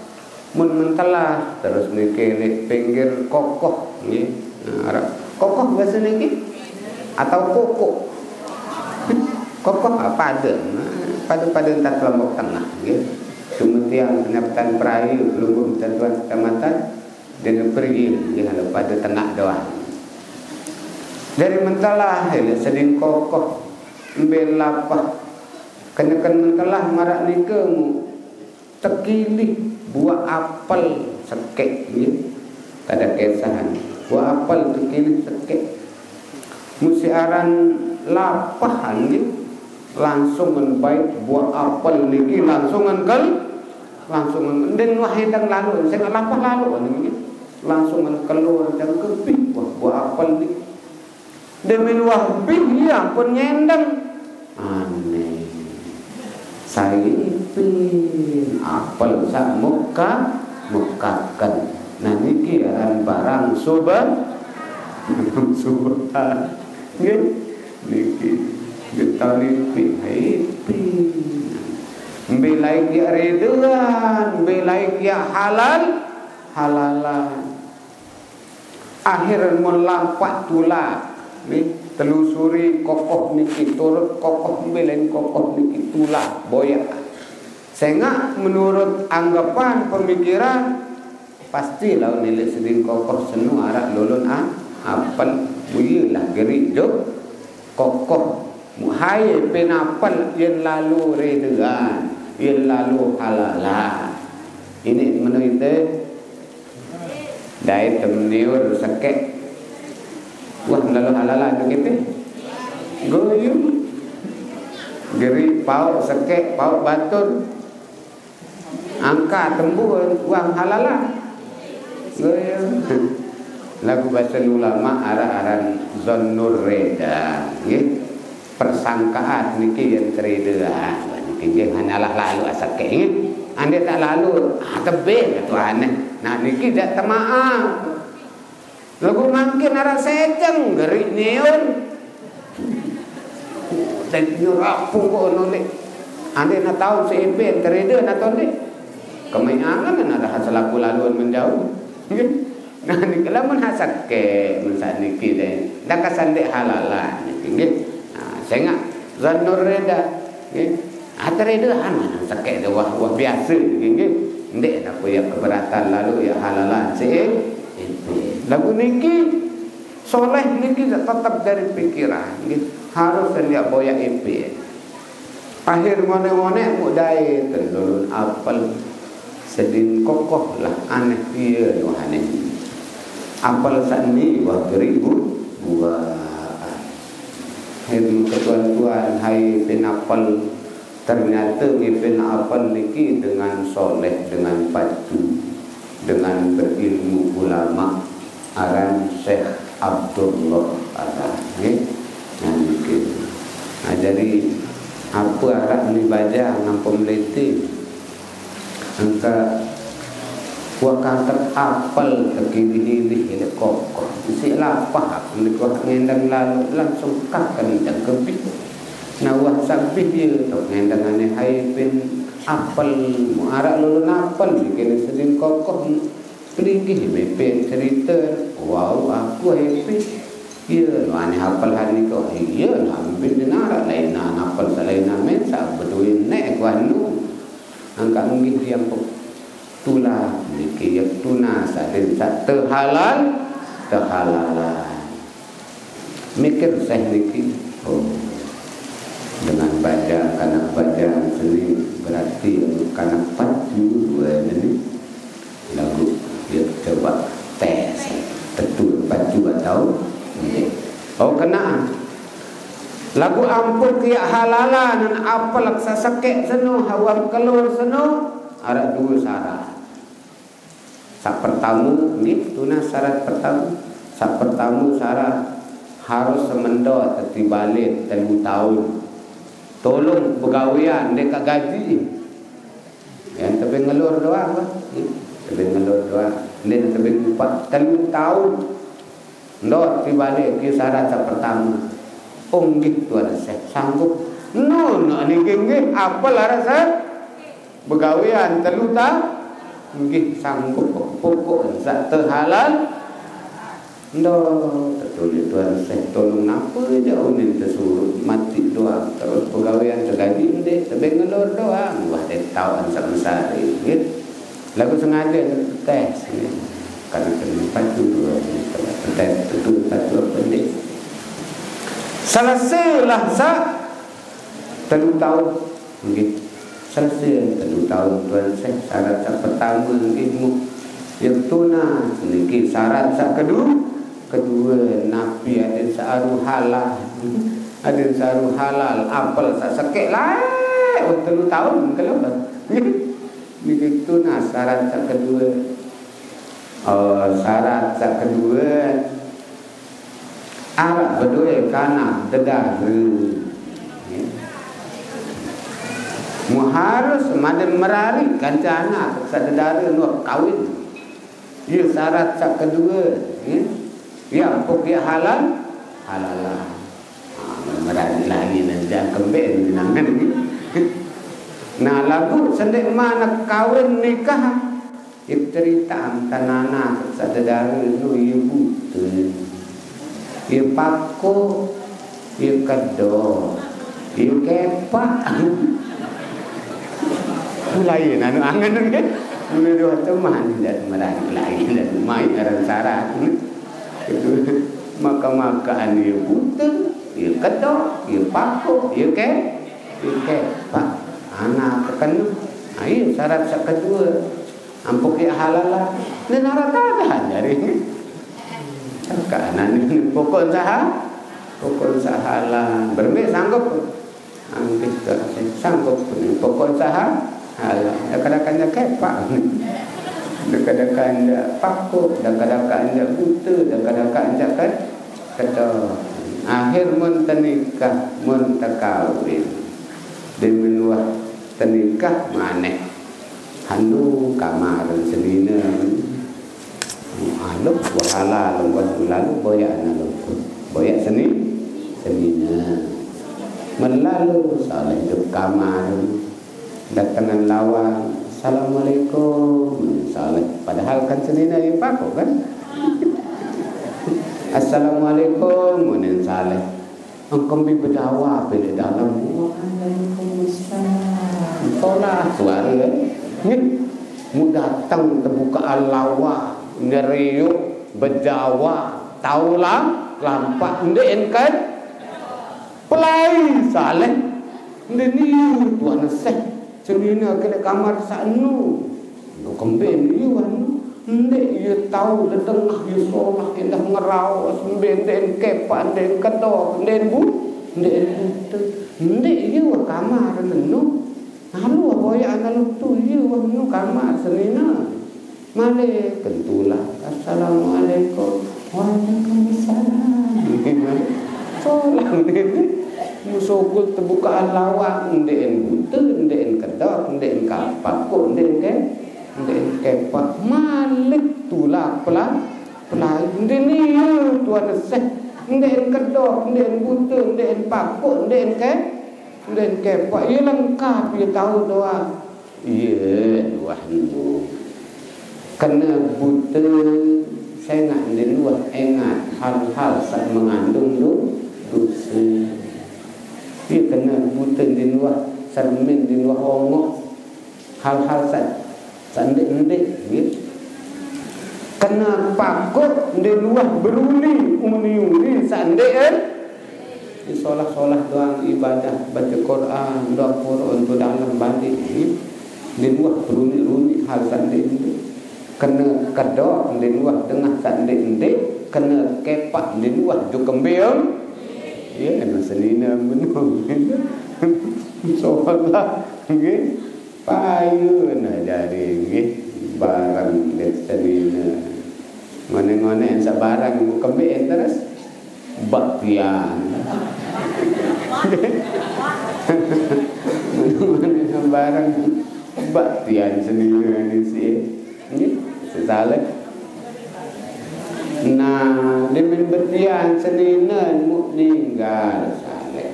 mun mentelah terus niki di pinggir kokoh nggih kokoh bahasa niki atau koko kokoh apa ada pada entar kelompok tengah nggih kemudian penyambutan perahu belum tentuan kecamatan dan pergi nggih pada tengah doang dari mentelah seding kokoh mbel lapah kenekan mentelah marak nikemu tekilih buah apel sekek nggih kada kesahan buah apel tekilih sekek musiaran lapahan nggih langsung menbaik buah apel niki langsung den wahidang lalu sing lapah lalu niki langsung keluar dan kepih buah apel niki demi wah bih ya pun nyendang aneh saipin apel sak mukakan nah niki aran barang subhan nggih niki getalipi haipin belai ki ridwan belai ki halalan akhir melampat tulak nih telusuri kokoh niki turut kokoh belen kokoh niki tulak boyak sehingga menurut anggapan pemikiran pasti lawan nilai seding kokoh senu arak lulun apel builah gerik jok kokoh muhai penapel yang lalu redean yang lalu halalah ini menurut dai temniur sakek wah lalu halalah begitu goyum geri pau sekek pau batur angka tembur uang halalah goyum lagu bahasa ulama arah-aran zonnur reda nggih persangkaan niki yang tereda niki hanyalah lalu asake nggih ande tak lalu tebe atuh aneh nah niki dak temaaf lagu mangkin arah seceng gerik neon dan nyurapu kok nolek ande na tahu CP tereda na tolek kemayangan ada hasil aku laluan menjauh nah niki lamun hasak ke mensa niki deh dak kasandek halalan niki nggih nah sehingga zannur reda nggih ateredahan mana sakek de wah biasa nggih ndek nak ya keberatan lalu ya halalan lagu niki soleh niki tetap dari pikiran nggih harus dia boya EP akhir mone-mone mudai terlulun apel sedin kokoh lah aneh piye wahane apal sani wah beribu buah Hei ketuan-tuan, hai penapal ternyata penapal niki dengan soleh, dengan padu, dengan berilmu ulama aran Syekh Abdullah Arah. Nah, jadi apa arah ni baca nampak meliti angka wakata apal terkini-kini ini kokoh isi lapah mereka ngendang lalu langsung kakan dan kebih nawah sabih dia tu ngendang aneh hai pin apal muarak lulu napal bikin seding kokoh pelinggi mepen cerita wow aku happy ya aneh apal hari kau iya ambil dinara lain napal selain namen sah berduin nek wanu angka mungkin dia tulah niki yak tuna saden terhalal terhalalan mikir saya niki dengan baca kanak baca seni berarti kanak paju dua ini lagu dia coba tes betul paju atau kena lagu ampun kia halalan dan apa laksa sakit seno hawam kelur seno ada dua syarat. Sak pertama ni tuna syarat pertama. Sak pertama syarat harus semendo tertibalik 3 tahun. Tolong pegawaian dekat gaji. Yang tebing ngelur doang lah. Tebing ngelur doang. Ini tebing 3 tahun. Ndot tibalik ke syarat sak pertama. Nggih tuan saya sanggup. No ni nggih apa lah rasa? Pegawaian 3 tahun. Nggih sanggup pokok zat terhalal ndo tertulis tuan saya tolong apa jauh ni tersuruh mati doang terus pegawaian tergaji ndek tebing ngelor doang wah dia tahu ansar mesari gitu lagu sengaja tes karena kenapa dua tes itu satu pendek selesailah sa 3 tahun nggih selesai 3 tahun tuan saya syarat pertama ilmu yang tuna niki syarat kedua nabi ada saru halal ada saru halal apel sakit lah 3 tahun kalau niki tuna syarat kedua syarat kedua Arab berdua kana dedah harus madan merari kancana sadedara nur kawin ya syarat sak kedua ya pokok halal halalah merari lagi nanti kembali nangan nah lagu sendek mana kawin nikah itu cerita tanana sadedara nu ibu ya pako ya kedo ya kepak lain anu angan kan dua teman dan merari lain dan main aran syarat itu maka-makaan ya butuh ya kedok ya pakuk ya pak anak kekenu ayo syarat kedua ampuk ya halal lah dan harata dari kanan pokok sahala berme sanggup angkit sanggup pokok saha kadang-kadang kepak kadang-kadang pakuk kadang-kadang buta kadang-kadang kan kata akhir mun tenikah mun takawin dimenuah tenikah maneh handu kamar senina aluk wahala lalu boyak senina melalu salah hidup kamar datangan lawan assalamualaikum salah padahal kan senina yang pakuk kan assalamualaikum munin salah engkau berdawa bila dalam waalaikumsalam tolak suara ni mu datang terbuka alawa ngeriuk berjawa taulah lampak ndek kan pelai salah ndek ni tuan seh Celina kena kamar sanu. No kembali ni wan ndek ye tahu le tengah ye solah indah ngerawas benden kepan den kedok den bu den buta ndek ye wa kamar nenu halu boya analu tu ye wa nu kamar senina male kentulah assalamualaikum waalaikumsalam solah den musukul terbukaan lawang den buta den kedok den kapak kok den ke ndek kepak malik tulah pelai ndeni tuan seh ndek kedok ndek buta ndek pakuk ndek kepak ye lengkap ye tahu doa ye wahyu kena buta saya ingat ndek luah ingat hal-hal yang mengandung dosa ye kena buta ndek luah sarmin ndek luah ongok hal-hal sandek-ndek gitu. Kena pakut di luar beruni uni sandek di solah-solah doang ibadah baca Quran doa Quran tu dalam balik di luar beruni hal sandek-ndek kena kedok di luar tengah sandek-ndek kena kepak di luar ju kembang ya kena senina menung solah gitu payun dari barang letterina mana-mana yang barang kembali terus baktian mana-mana barang baktian sendiri ni sih sesalah nah demi baktian sendiri mu meninggal salah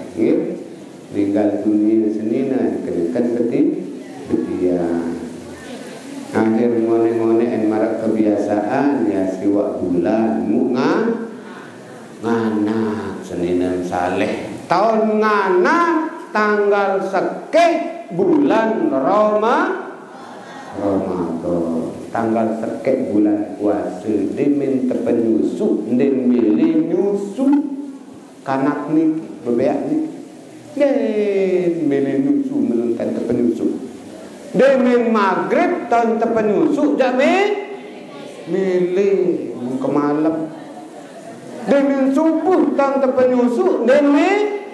tinggal dunia senina kedekat betul dia akhir ngone-ngone en marak kebiasaan ya siwak bulan munga ngana senina saleh tahun ngana tanggal seke bulan Ramadan tanggal seke bulan puasa demen tepenyusu den milih nyusu kanak ni bebeak ni milih nyusu melunkan tepenyusu Demen maghrib tahun terpenyusuk jak milih ke malam. Demen subuh tahun terpenyusuk demen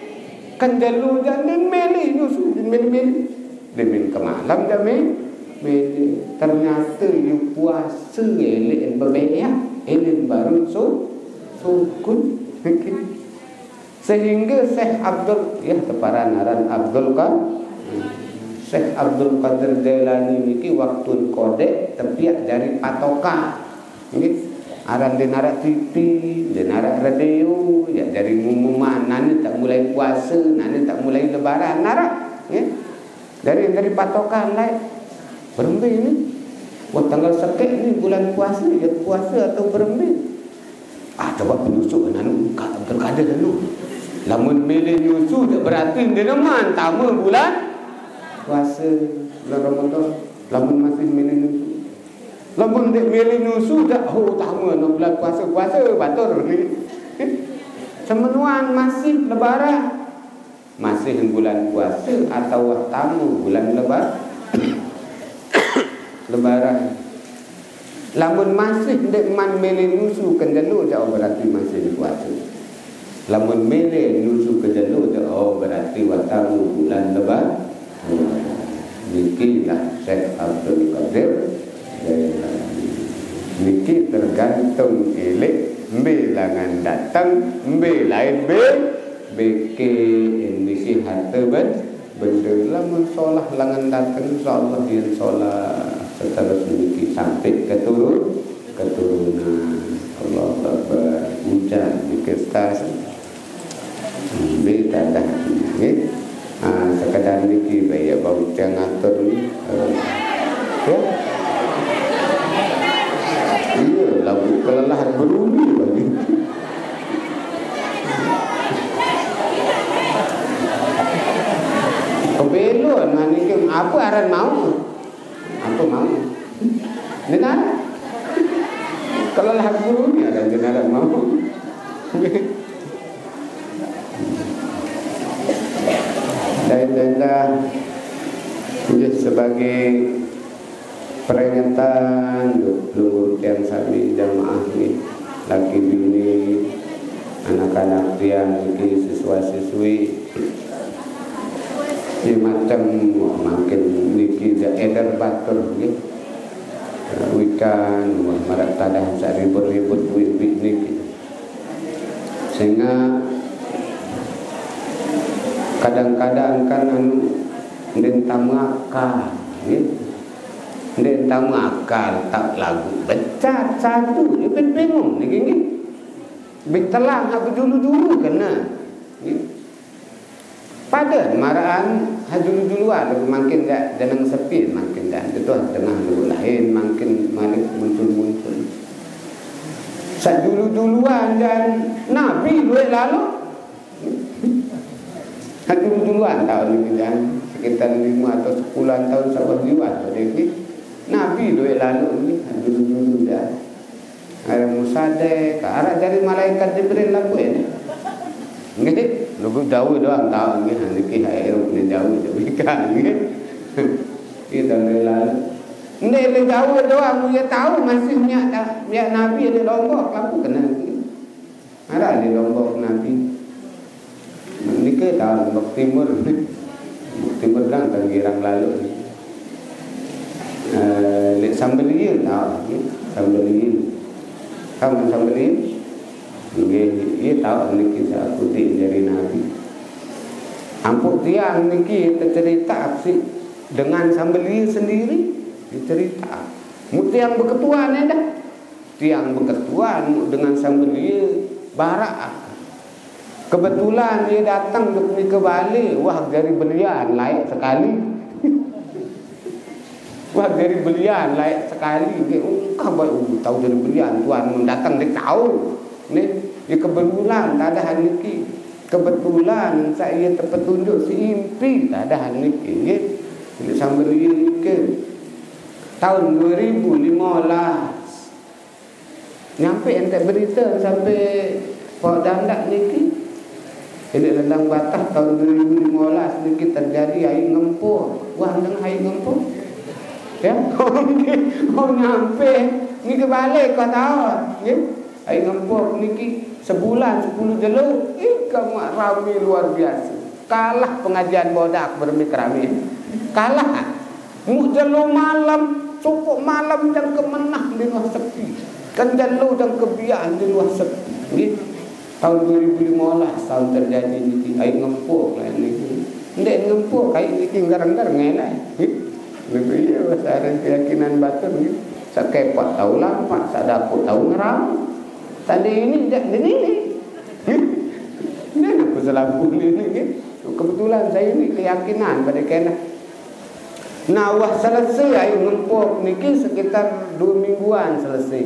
kenjalu jak milih nyusuk milih. Demen ke malam jak milih. Ternyata you puasa elek berbeyak elek baru sukun. Sehingga Syekh Abdul ya tepararan Abdul kan Syekh Abdul Qadir Jailani niki waktu kodek tepiak dari patokan. Nggih, aran denarak TV, denarak radio, ya dari ngumuman nani tak mulai puasa, nani tak mulai lebaran narak, nggih. Dari patokan lain. Berembe ini. Wah tanggal sekek ini bulan puasa, ya puasa atau berembe. Coba penusuk nanu Abdul Qadir nanu. Lamun milih nyusu berarti dia neman tamu bulan puasa bulan Ramadan. Lamun masih milih nyusu. Lamun dek milih nyusu dah tamu bulan puasa batur ni. Semenuan masih lebaran. Masih bulan puasa atau tamu bulan lebaran. Lamun masih dek man milih nyusu kendelu jauh berarti masih puasa. Lamun milih nyusu kendelu jauh berarti tamu bulan lebaran. Nikilah Syekh Abdul Qadir niki tergantung elek bilangan datang lain beke niki harta benda lamun solah langan datang insyaallah seterus niki sampai keturunan Allah Akbar hujan di kestas beta dah nggih. Sekadar niki baya bau ngatur ni ya iya lagu kelelahan berumi bagi kebelon niki apa aran mau benar kelelahan berumi ada benar mau dan sebagai peringatan luhur tiang sami jamaah ni laki bini anak-anak tiang ni siswa-siswi macam makin niki edar batur ni wikan marak tadah sak ribut-ribut wik niki sehingga kadang-kadang kan den tamakal ni den tamakal tak lagu becat satu ni bingung niki ni bitelang aku dulu-dulu kena ni pada maraan dulu-duluan makin dah jangan sepi makin dah itu tengah dulu lain makin malik muncul-muncul dulu-duluan dan Nabi duit lalu dulu-duluan tahun ini dan sekitar 5 atau 10 tahun sahabat jiwa Nabi duit lalu ni dulu-dulu dah ada musadek arah dari malaikat Jibril lagu ini nggih lugu jauh doang tahu nggih niki air ni jauh ikan nggih kita lalu ni jauh doang dia tahu masih minyak Nabi ada Lombok laku kena ada di Lombok Nabi niki tahu Lombok Timur dah girang lalu ni lek Sambelien tahu Sambelien kamu Sambelien nggih tahu niki saya kutip dari Nabi. Ampun tiang niki tercerita aksi dengan Sambeli sendiri dicerita. Mu tiang berketuan dah. Tiang berketuan dengan Sambeli barak. Kebetulan dia datang ke Bali, wah dari belian layak sekali. Wah dari belian layak sekali. Engkau tahu dari belian tuan datang dia tahu. Ni ya kebetulan tak ada hal niki. Kebetulan saya terpetunjuk si impi tak ada hal niki. Bila sambil niki tahun 2015 nyampe ente berita sampai Pok Dandak niki. Ini dalam batas tahun 2015 niki terjadi air ngempur. Wah dengan air ngempur. Ya, kau nyampe niki balik kau tahu, ya. Air ngempur niki sebulan 10 jelur, kamu ramai luar biasa. Kalah pengajian bodak bermikrami. Kalah. Mu jelur malam, cukup malam dan kemenah di luar sepi. Kan jelur dan kebiaan di luar sepi. Nggih. Tahun 2015 tahun terjadi niki air ngempur lah niki. Ndek ngempur kai niki garang-garang ngelai. Lebih ya ada keyakinan batin niki. Sakepat tahu lampat, sak dapur tahu ngeram. Tadi ini ini aku selaku ini kebetulan saya ini keyakinan pada kena. Nah wah selesai air ngempur niki sekitar 2 mingguan selesai.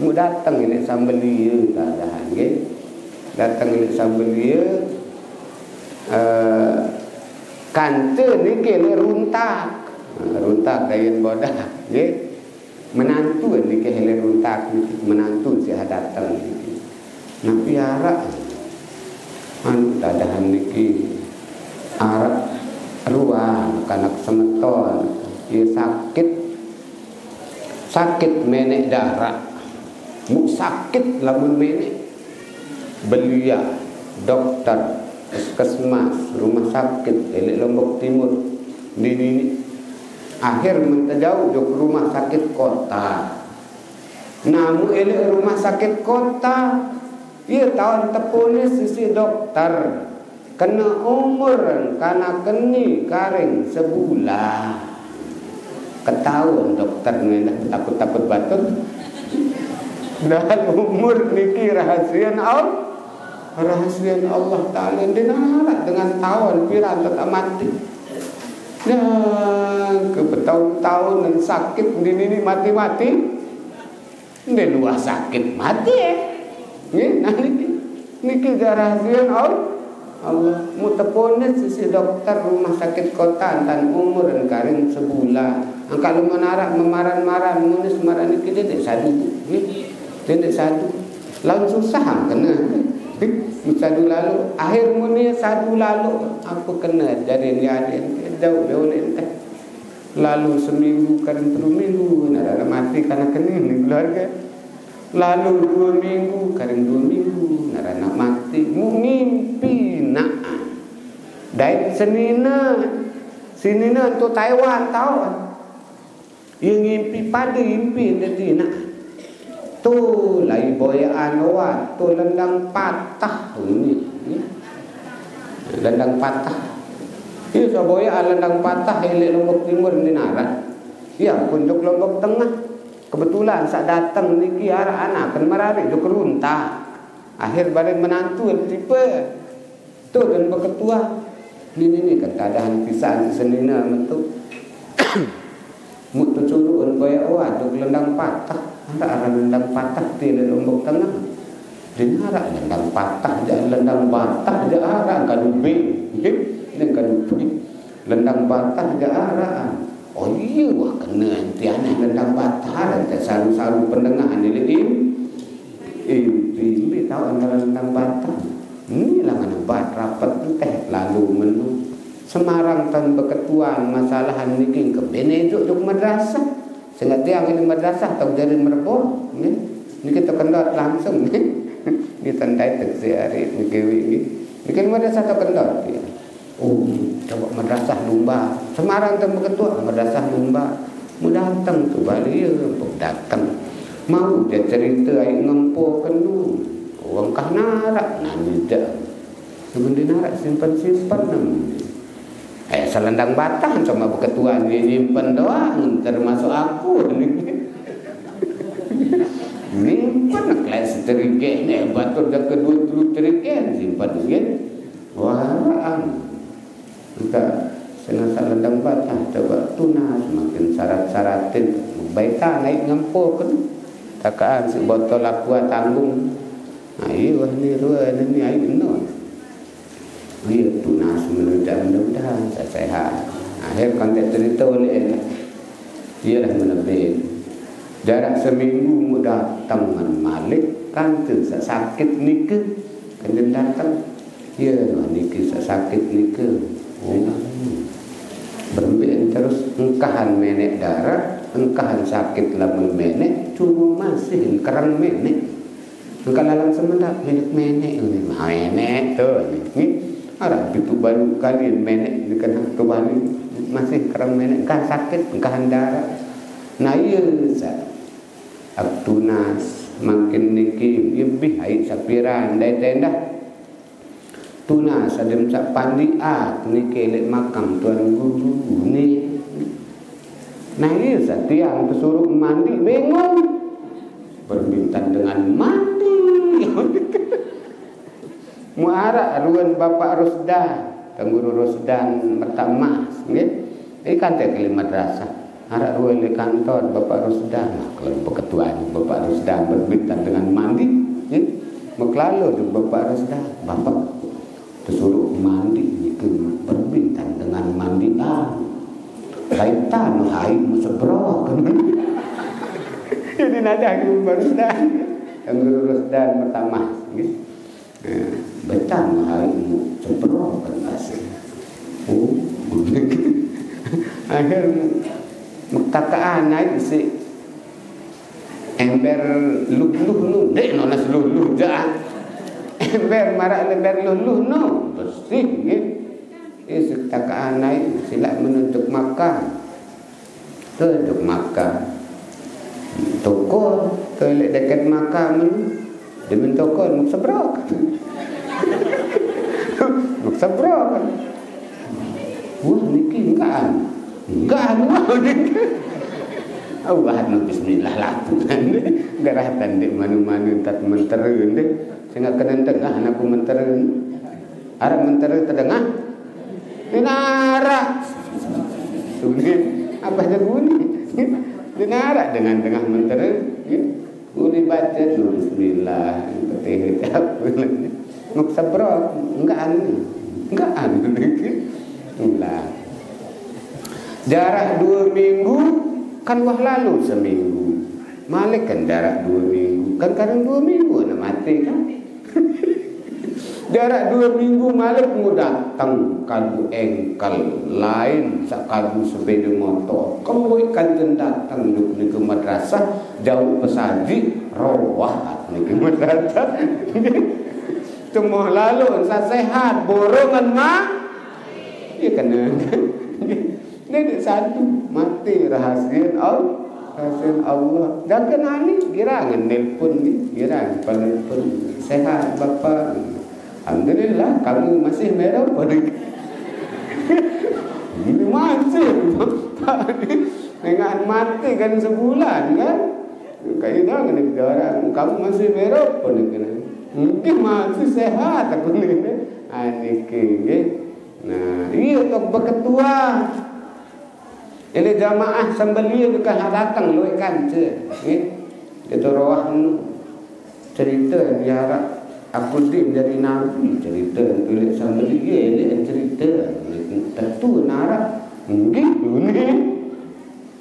Mu datang ini Sambelia keadaan nggih. Datang ini Sambelia kante niki runtak. Runtak kain bodak nggih. Menantu ni ke hele runtak menantu si datang niki. Nabi arak tadahan niki arak ruang kanak semeton ia sakit menek darah mu sakit lamun menek belia dokter puskesmas rumah sakit elek Lombok Timur ini akhir mentajau ke rumah sakit kota. Namun elek rumah sakit kota, ia tahun tepune sisi dokter kena umur karena keni karing sebulan. Ketahuan dokter ni takut-takut batuk. Dan umur niki rahasia Allah Taala dinarat dengan tahun piran tetap mati. Dan bertahun-tahun dan sakit ini mati-mati. Ini luas sakit mati ya. Niki rahasian Allah mutepone sisi dokter rumah sakit kota dan umur dan karing sebulan. Kalau menarak memaran-maran munis maran niki tidak sadu. Tidak sadu. Lawan susah kena. Sadu lalu akhir muni sadu lalu apa kena jadi ni ada jauh boleh entah Lalu seminggu kadang 3 minggu nak mati karena kening ni keluarga. Lalu 2 minggu kadang 2 minggu nak mati. Mu mimpi nak dai senina tu Taiwan tahu. Yang mimpi pada mimpi nanti nak tu lai boyaan awak tu lendang patah tu ni. Lendang patah. Ia Saboya lendang patah elek Lombok Timur ni narat. Ya kunjuk Lombok Tengah. Kebetulan saat datang niki arah anak kan mararik do kerunta. Akhir balik menantu tipe. Tu dan berketua. Ni kan keadaan pisan senina mentu. Mut tucuruan boya awak do lendang patah. Arah lendang patah ti Lombok Tengah. Dinara lendang patah jangan lendang batah jangan arah kadubi. Neng kadupi lendang batah je arah. Oh iya wah kena antianah lendang batah dan saru-saru pendengar ni impi tahu antara lendang batah ni lah mana bat rapat teh lalu menu Semarang tan berketuan masalah ni ke beneduk duk madrasah sehingga tiang ini madrasah tahu jadi merbol ni kita kendot langsung ni tandai teksi hari ni kewi ni kan madrasah tahu kendot dia. Oh, coba madrasah lumba. Semarang tu berketua madrasah lumba. Mu datang tu balik untuk datang. Mau dia cerita ai ngempo kendu. Orang kah narak nani dak. Sebendi narak simpan-simpan nam. Selendang batang cuma berketua ni nyimpan doang termasuk aku ni. Nyimpan kelas terige ni batur dak kedua tulu terige simpan gen. Wah, kita senasa lendang batah coba tunas makin syarat-syaratin baita naik ngempo kan takaan si botol aqua tanggung ayo ni ruan ni ayo no ayo tunas mudah-mudahan sehat akhir kontek cerita oleh ialah menebih jarak seminggu mudah tangan Malik kan tu sakit nika kan datang ya niki sakit nika berbiak terus engkahan menek darah engkahan sakit lamun menek cuma masih kerang menek engkau lalang semendak menek ni menek tu ni arah itu baru kali menek dikena kembali masih kerang menek engkau sakit engkahan darah nah iya aktunas makin niki lebih baik sapiran dai tenda tuna sadem sak pandi ni kelek makam tuan guru ni nah tiang kesuruh mandi bingung berbintan dengan mandi muara ruan Bapak Rusdan Guru Rusdan pertama nggih kan teh ke madrasah arah ruan di kantor Bapak Rusdan kalau ketua Bapak Rusdan berbintan dengan mandi nggih meklalo di Bapak Rusdan Bapak disuruh mandi itu berbintang dengan mandi kaitan hai seberapa kan jadi nada aku Rusdan yang Guru Rusdan pertama betang hai seberapa kan masih akhir mektakaan naik si ember luh-luh nu dek nonas luh-luh jangan ember marak ember luluh no bersih nggih takaan naik silap menuntut makan duduk makan toko toilet dekat makan demi toko nuk sebrok wah niki enggak Allah bismillah lah garah tandik manu-manu tat mentereun deh sehingga kena tengah anakku mentereun arah mentereun tengah dinara sulit apa jadi bunyi dinara dengan tengah mentereun uli baca bismillah ketih nuk sabrok enggak itulah jarak 2 minggu kan wah lalu seminggu Malik kan jarak 2 minggu kan kadang 2 minggu nak mati kan Jarak 2 minggu malam mu datang kadu engkal lain sak kadu sepeda motor. Kamu kanjen datang ke madrasah jauh pesaji rawah ke madrasah. Cuma lalu sa sehat borongan mah. Ya kena. Ini satu mati rahasia Allah. Rahasia Allah. Dan kenali girangan nelpon ni, girangan telepon. Sehat bapa. Alhamdulillah kamu masih merah pada ini masih dengan mati kan sebulan kan kayak dah kena orang kamu masih merah pada mungkin masih sehat aku ni nah iya untuk berketua ini jamaah sambelia bukan datang lu ikan itu roh cerita diharap aku dia menjadi nabi cerita pilih sama dia ini cerita tentu narak gitu ni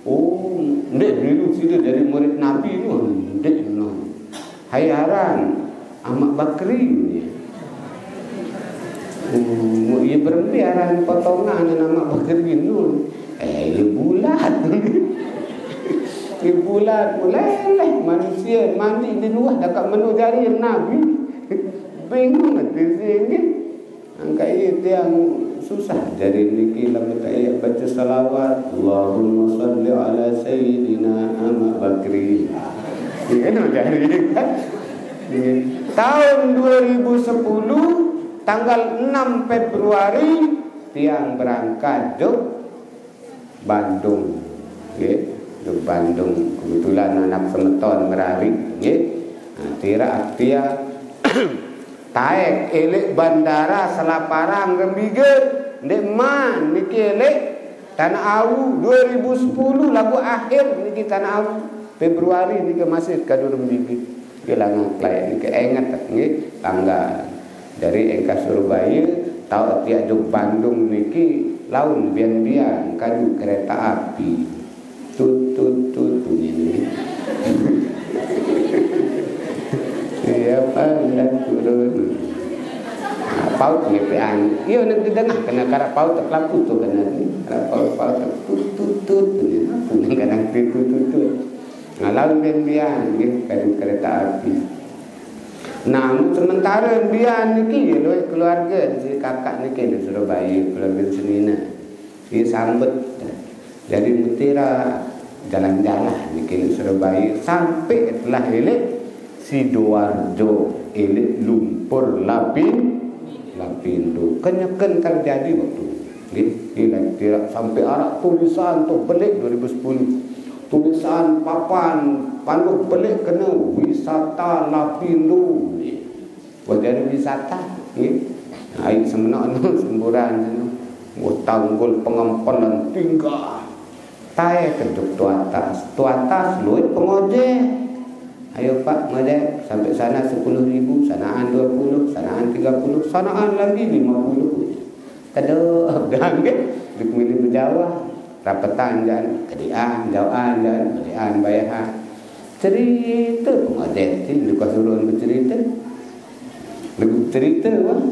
oh ndek dulu sudah dari murid nabi tu ndek no hayaran Ahmad Bakri ni ia berhenti aran potongan nama Bakri tu bulat bulat mulai manusia mandi di luar dekat menu jari nabi bingung nanti sini angka itu yang susah jadi niki lama kayak baca salawat Allahumma salli ala sayyidina Ahmad Bakri ini jadi kan tahun 2010 tanggal 6 Februari tiang berangkat ke Bandung ke Bandung kebetulan anak semeton merari tira dia taek elek bandara Selaparang Rembiger ndek man niki elek Tanah Awu 2010 lagu akhir niki Tanah Awu Februari niki masih kadu Rembiger kelangan klien niki ingat nggih tanggal dari engka Surabaya tau tiak duk Bandung niki laun bian-bian kadu kereta api tut ini siapa hendak turun paut ngepean iya nak didengah kena karap paut tak laku tu kena paut tut ini kadang tut ngalau bian kan kereta api nah sementara bian niki keluarga si kakak niki di Surabaya keluarga senina dia sambut jadi mutira jalan-jalan niki di Surabaya sampai telah elek Sidoarjo elit lumpur lapindo kenyakan terjadi waktu tidak sampai arah tulisan tu belik 2010 tulisan papan panduk belik kena wisata Lapindo jadi wisata air semenak semburan tanggul pengampunan tinggal tay keduk tu atas luit pengojek. Ayo Pak, ngajak sampai sana 10.000, sanaan 20, sanaan 30, sanaan lagi 50. Kadang kan dipilih berjawab, rapatan dan kedian, jawaan dan kedian bayar. Cerita ngajak sih, luka suruh bercerita. Lebih cerita wah.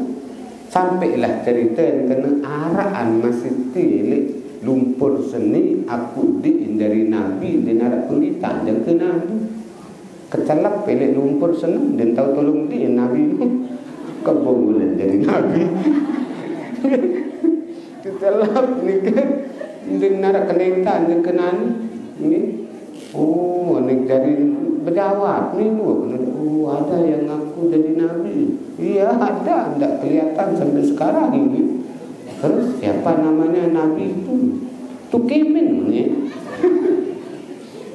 Sampailah cerita yang kena araan masih tilik lumpur seni aku di dari Nabi di narak pengitan dan ke Nabi. Kecelak pelek lumpur senang dan tahu tolong dia Nabi kebobolan jadi Nabi kecelak ni kan dengan kenaikan kenan ni oh ni jadi berjawab ni oh ada yang aku jadi Nabi iya ada tidak kelihatan sampai sekarang ini terus siapa namanya Nabi itu Tukimin ni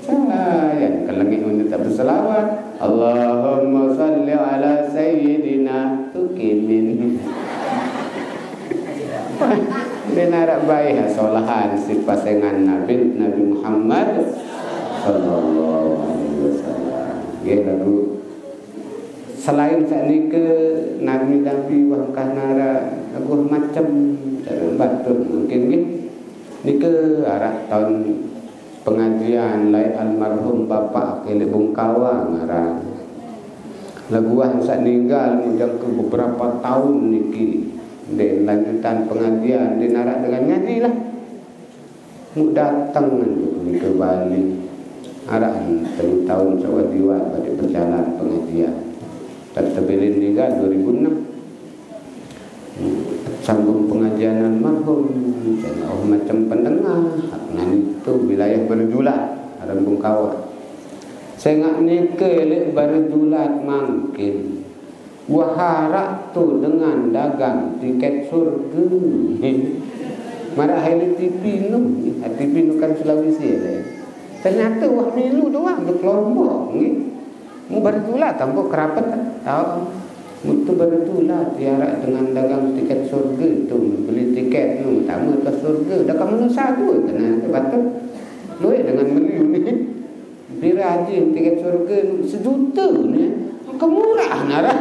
yang kelengit untuk tak berselawat Allahumma salli ala sayyidina Tukimin dia narak baik solahan si pasangan Nabi Muhammad sallallahu alaihi wasallam dia lalu selain saat ni ke Nabi wahkah nara lagu macam batu mungkin ni ke arah tahun pengajian lai almarhum Bapak Kele Bungkawa ngarang laguan sak ninggal mudang ke beberapa tahun niki de lanjutan pengajian di narak dengan ngaji lah mu datang ni ke Bali arahan 3 tahun sawadiwa pada berjalan pengajian tertebelin ninggal 2006 sambung pengajian marhum macam pendengar itu wilayah berjulat Rembung Kawat. Saya nak nikah elek berjulat mungkin. Waharak tu dengan dagang tiket surga. Marah hari TV nu, TV nu kan Sulawesi le. Ternyata wah milu doang ke Lombok ni. Mu berjulat tanpa kerapat tahu. Mutu berjulat tiara dengan dagang tiket surga tu beli tiket nu tamu ke surga. Dah kamu nu satu kena betul. Luik dengan meliu ni bila haji tiket surga 1 juta ni kemurah narah.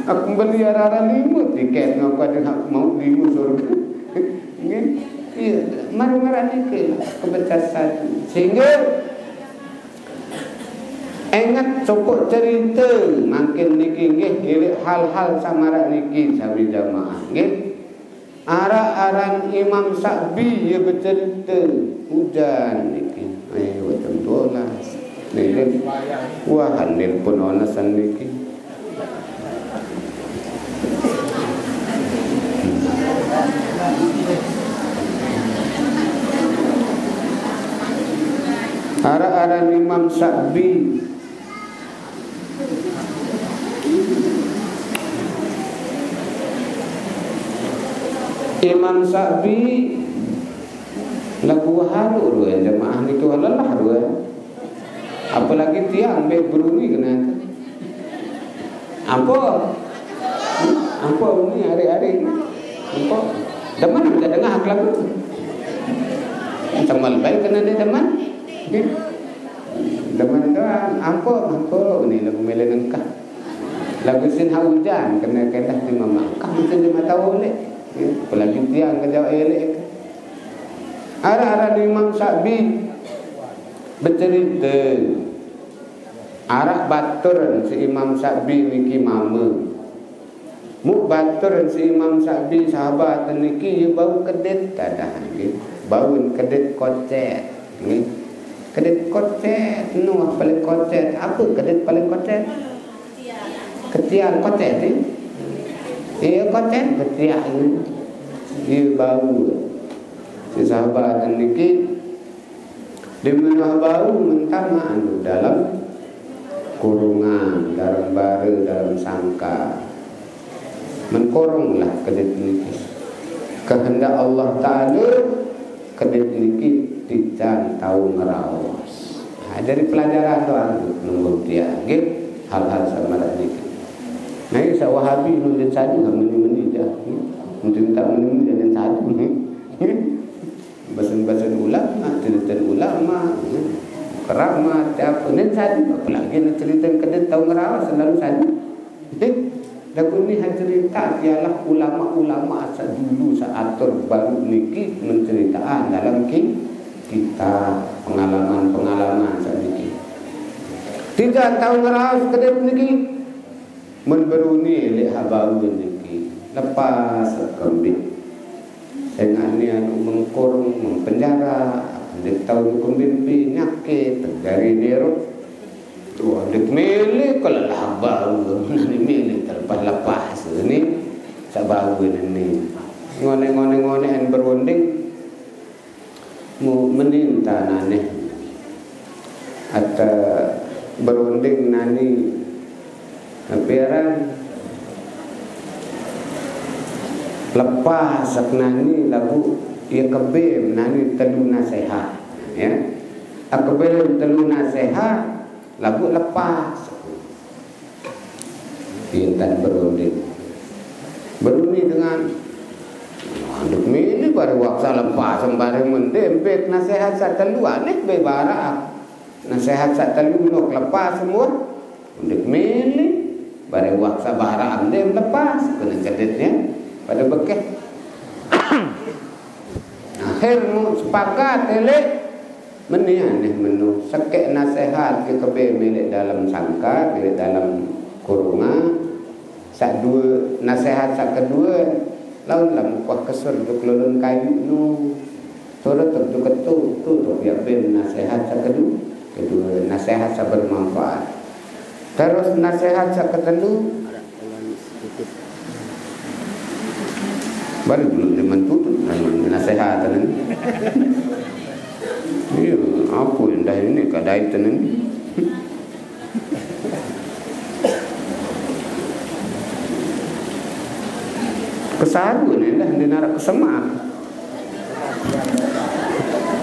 Aku beli arah 5 tiket aku ada hak mau 5 surga ni iya marah-marah ni kebecasan sehingga ingat cukup cerita makin niki nggih hal-hal samarak niki sawi jamaah nggih. Arah-arah Imam Sa'bi ia bercerita hujan niki. Ayo jam 12. Nilai wah nil pun onasan niki. Arah-arah Imam Sa'bi Imam Sa'bi lagu haru ruan jemaah ni tu lelah ruan. Apalagi tiang be beruni kena. Apa ni hari-hari. Apa? Deman kita dengar lagu. Temal baik kena dia deman. Deman tu apa ni lagu melenengkah. Lagu sin hujan kena kedah di mama. Kamu tu 5 tahun ni. Apalagi tiang kerja elek. Arah-arah Imam Sa'bi bercerita arah baturan si Imam Sa'bi niki mama. Mu baturan si Imam Sa'bi sahabat niki dia bau kedet tadah nggih. Bau kedet kocet nggih. Kedet kocet nu paling kocet. Apa kedet paling kocet? Ketiak kocet ni. Ia kocet ketiak ni. Dia bau si sahabat niki dia menah bau mentama anu dalam kurungan dalam bara dalam sangka menkoronglah kedet niki kehendak Allah Ta'ala kedet niki tidak tahu ngerawas. Dari pelajaran doang nunggu dia nggih hal-hal sama niki. Nah isa Wahabi nundin sadu meni-meni dah. Mungkin tak meni dan sadu bahasan-bahasan ulama, cerita ulama, keramat, apa ni sadu, apalagi nak cerita kedet tahu ngerawas selalu sadu. Lagu ni cerita ialah ulama-ulama asal dulu saatur baru niki menceritakan dalam kita pengalaman-pengalaman saat niki. Tidak tahu ngerawas kedet niki menberuni oleh habau niki lepas kembali. Dengan ni anu mengkorong, mempenjara, dia tahu pemimpin nyakit, dari nerok. Tuh, dia milih kalau labau, ni milih terlepas-lepas ni, sabau ni. Ngone yang berunding, mu meninta nani, atau berunding nani, peran. Lepas nani lagu ia kebem nani telu nasihat ya akebem telu nasihat lagu lepas pintan berunding dengan anduk milih baru waksa lepas sembari mendempet nasihat sak telu aneh bebara nasihat sak telu nok lepas semua anduk milih baru waksa bara andem lepas kena kedetnya pada bekeh akhir mu sepakat elek Menian nih menu sekek nasihat ke kebe milik dalam sangka, milik dalam kurungan. Sak dua nasihat sak kedua laun lah muka kesur duk lulun kayu nu. Turut tu ketu tu biar ben nasihat sak kedua nasihat sak bermanfaat. Terus nasihat sak ketelu baru belum dimentutup nasihat ni. Iya, apa yang dah ini kadai tenang. Kesaru ni dah dia nak kesemak.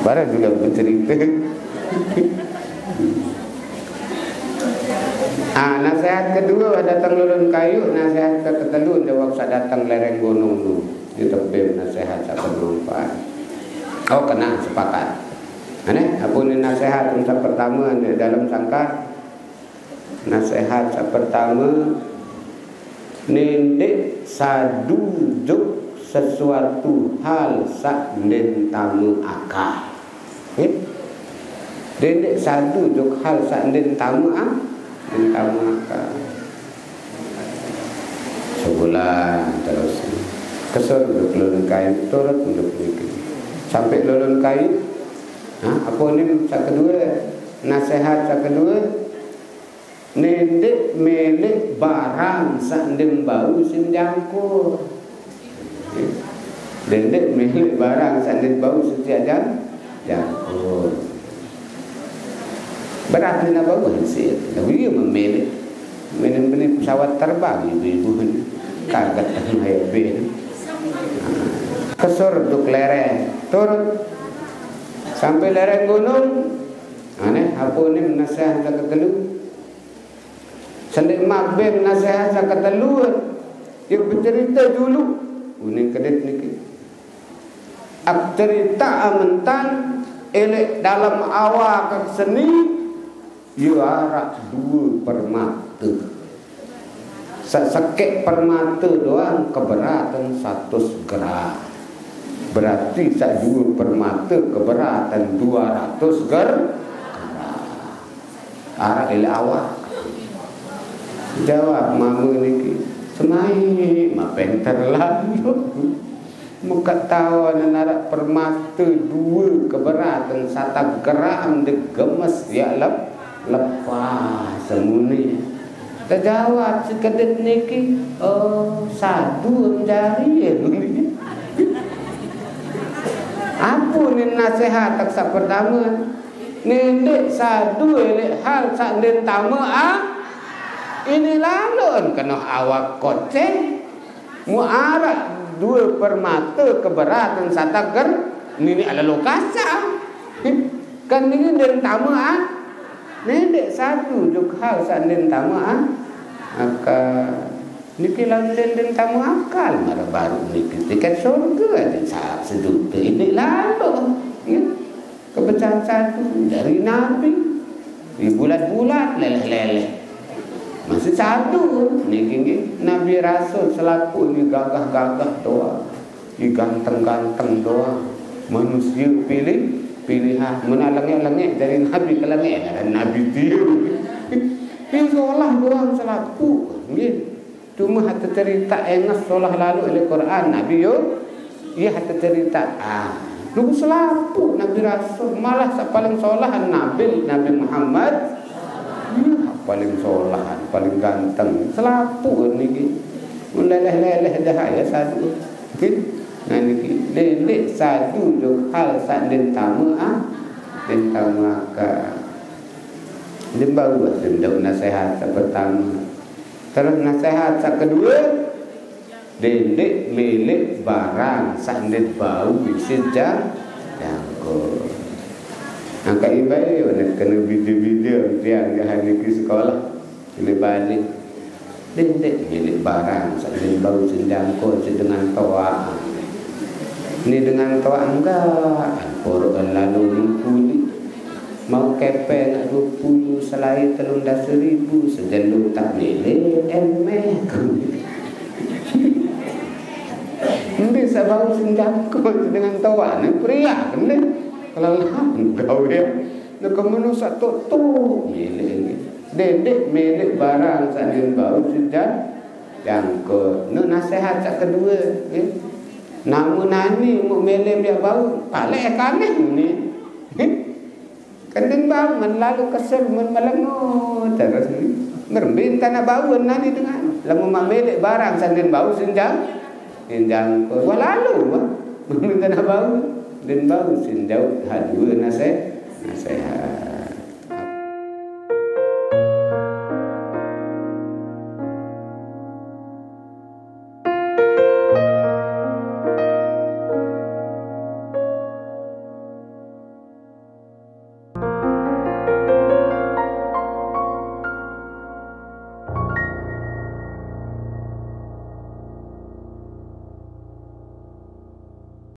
Baru juga bercerita. Nasihat kedua datang lulun kayu, nasihat ketelu dia waktu datang lereng gunung tu. Dia tebim nasihat sak bermanfaat. Oh kena sepakat. Apa ni nasihat yang pertama dalam sangka? Nasihat yang pertama, nindik sadujuk sesuatu hal sak dentamu akal. Nindik sadujuk hal sak dentamu akal. Sebulan terus kesor untuk lulun kayu, turut untuk bikin sampai lulun kayu. Apa ni sak kedua? Nasihat sak kedua, nindik milik barang sak ndem bau sinjangku. Nindik milik barang sak ndem bau setiap jangku. Berarti nak bau hasil. Tapi dia memilih beli pesawat terbang ibu-ibu ni. Kaget haybe. Kesor duk lereng, turun sampai lereng gunung. Apa ni nasihat sak ketelu? Sendik makbim nasihat sak ketelu. Dia bercerita dulu. Uning kedit niki. Ak cerita amentan elek dalam awak seni yuarak dua permata. Sekek permata doang keberatan 100 gram. Berarti sak dua permata keberatan 200 gram. Arak elek awak. Jawab mama niki, semai mapen terlalu. Muka tahu narak permata dua keberatan 1 gram digemes dia lepas semuni. Terjawab sekedar niki, oh sadu mencari apa ni nasihat tak pertama? Nindik sadu elek hal sak den tama ini lalun kena awak koceng muarak dua permata keberatan 1 gram ini ala lokasa kan ini den tama nindik sadu juk hal sak den tama maka niki lawan den tama akal mara baru niki tiket surga dan sak seduta ini lalu ya kebecahan satu dari Nabi di bulat-bulat leleh-leleh masih satu niki Nabi Rasul selaku ni gagah-gagah doa ni ganteng-ganteng doa manusia pilihan menalangnya dari Nabi ke langit dan Nabi dia ini seolah doang selaku nggih cuma hati cerita engas seolah lalu oleh Quran Nabi yo ia hati cerita lu selapu Nabi Rasul malah paling solahan Nabi Muhammad paling solahan paling ganteng selapu niki meleleh-leleh dah ya satu nah niki lelek satu jok hal sak den tamu den tamaka den bau den nasihat pertama terus nasihat sak kedua dendek milik barang sandet bau sejak jangko. Angka ibai nak kena video-video yang hari ke sekolah ini balik dendek milik barang sandet bau sejak jangko dengan toa. Ini dengan toa enggak Quran lalu kulit mau kepe nak 20 selai 310,000 sejalur tak milik emeh bisa bau senjangkut dengan tawa ni pria kan Kalau kau ya, nak kemana satu tu milik, dedek milik barang sandin bau sudah yang ke, nu nasihat yang kedua, namun nani mau milik dia bau, palek kaneh ni, kandin bau, lalu kesel melengut terus ni, merbintana bau nani dengan, lalu mau milik barang sandin bau sudah, yang ke, walalu, merbintana bau. Dan baru sindau hadua nasihat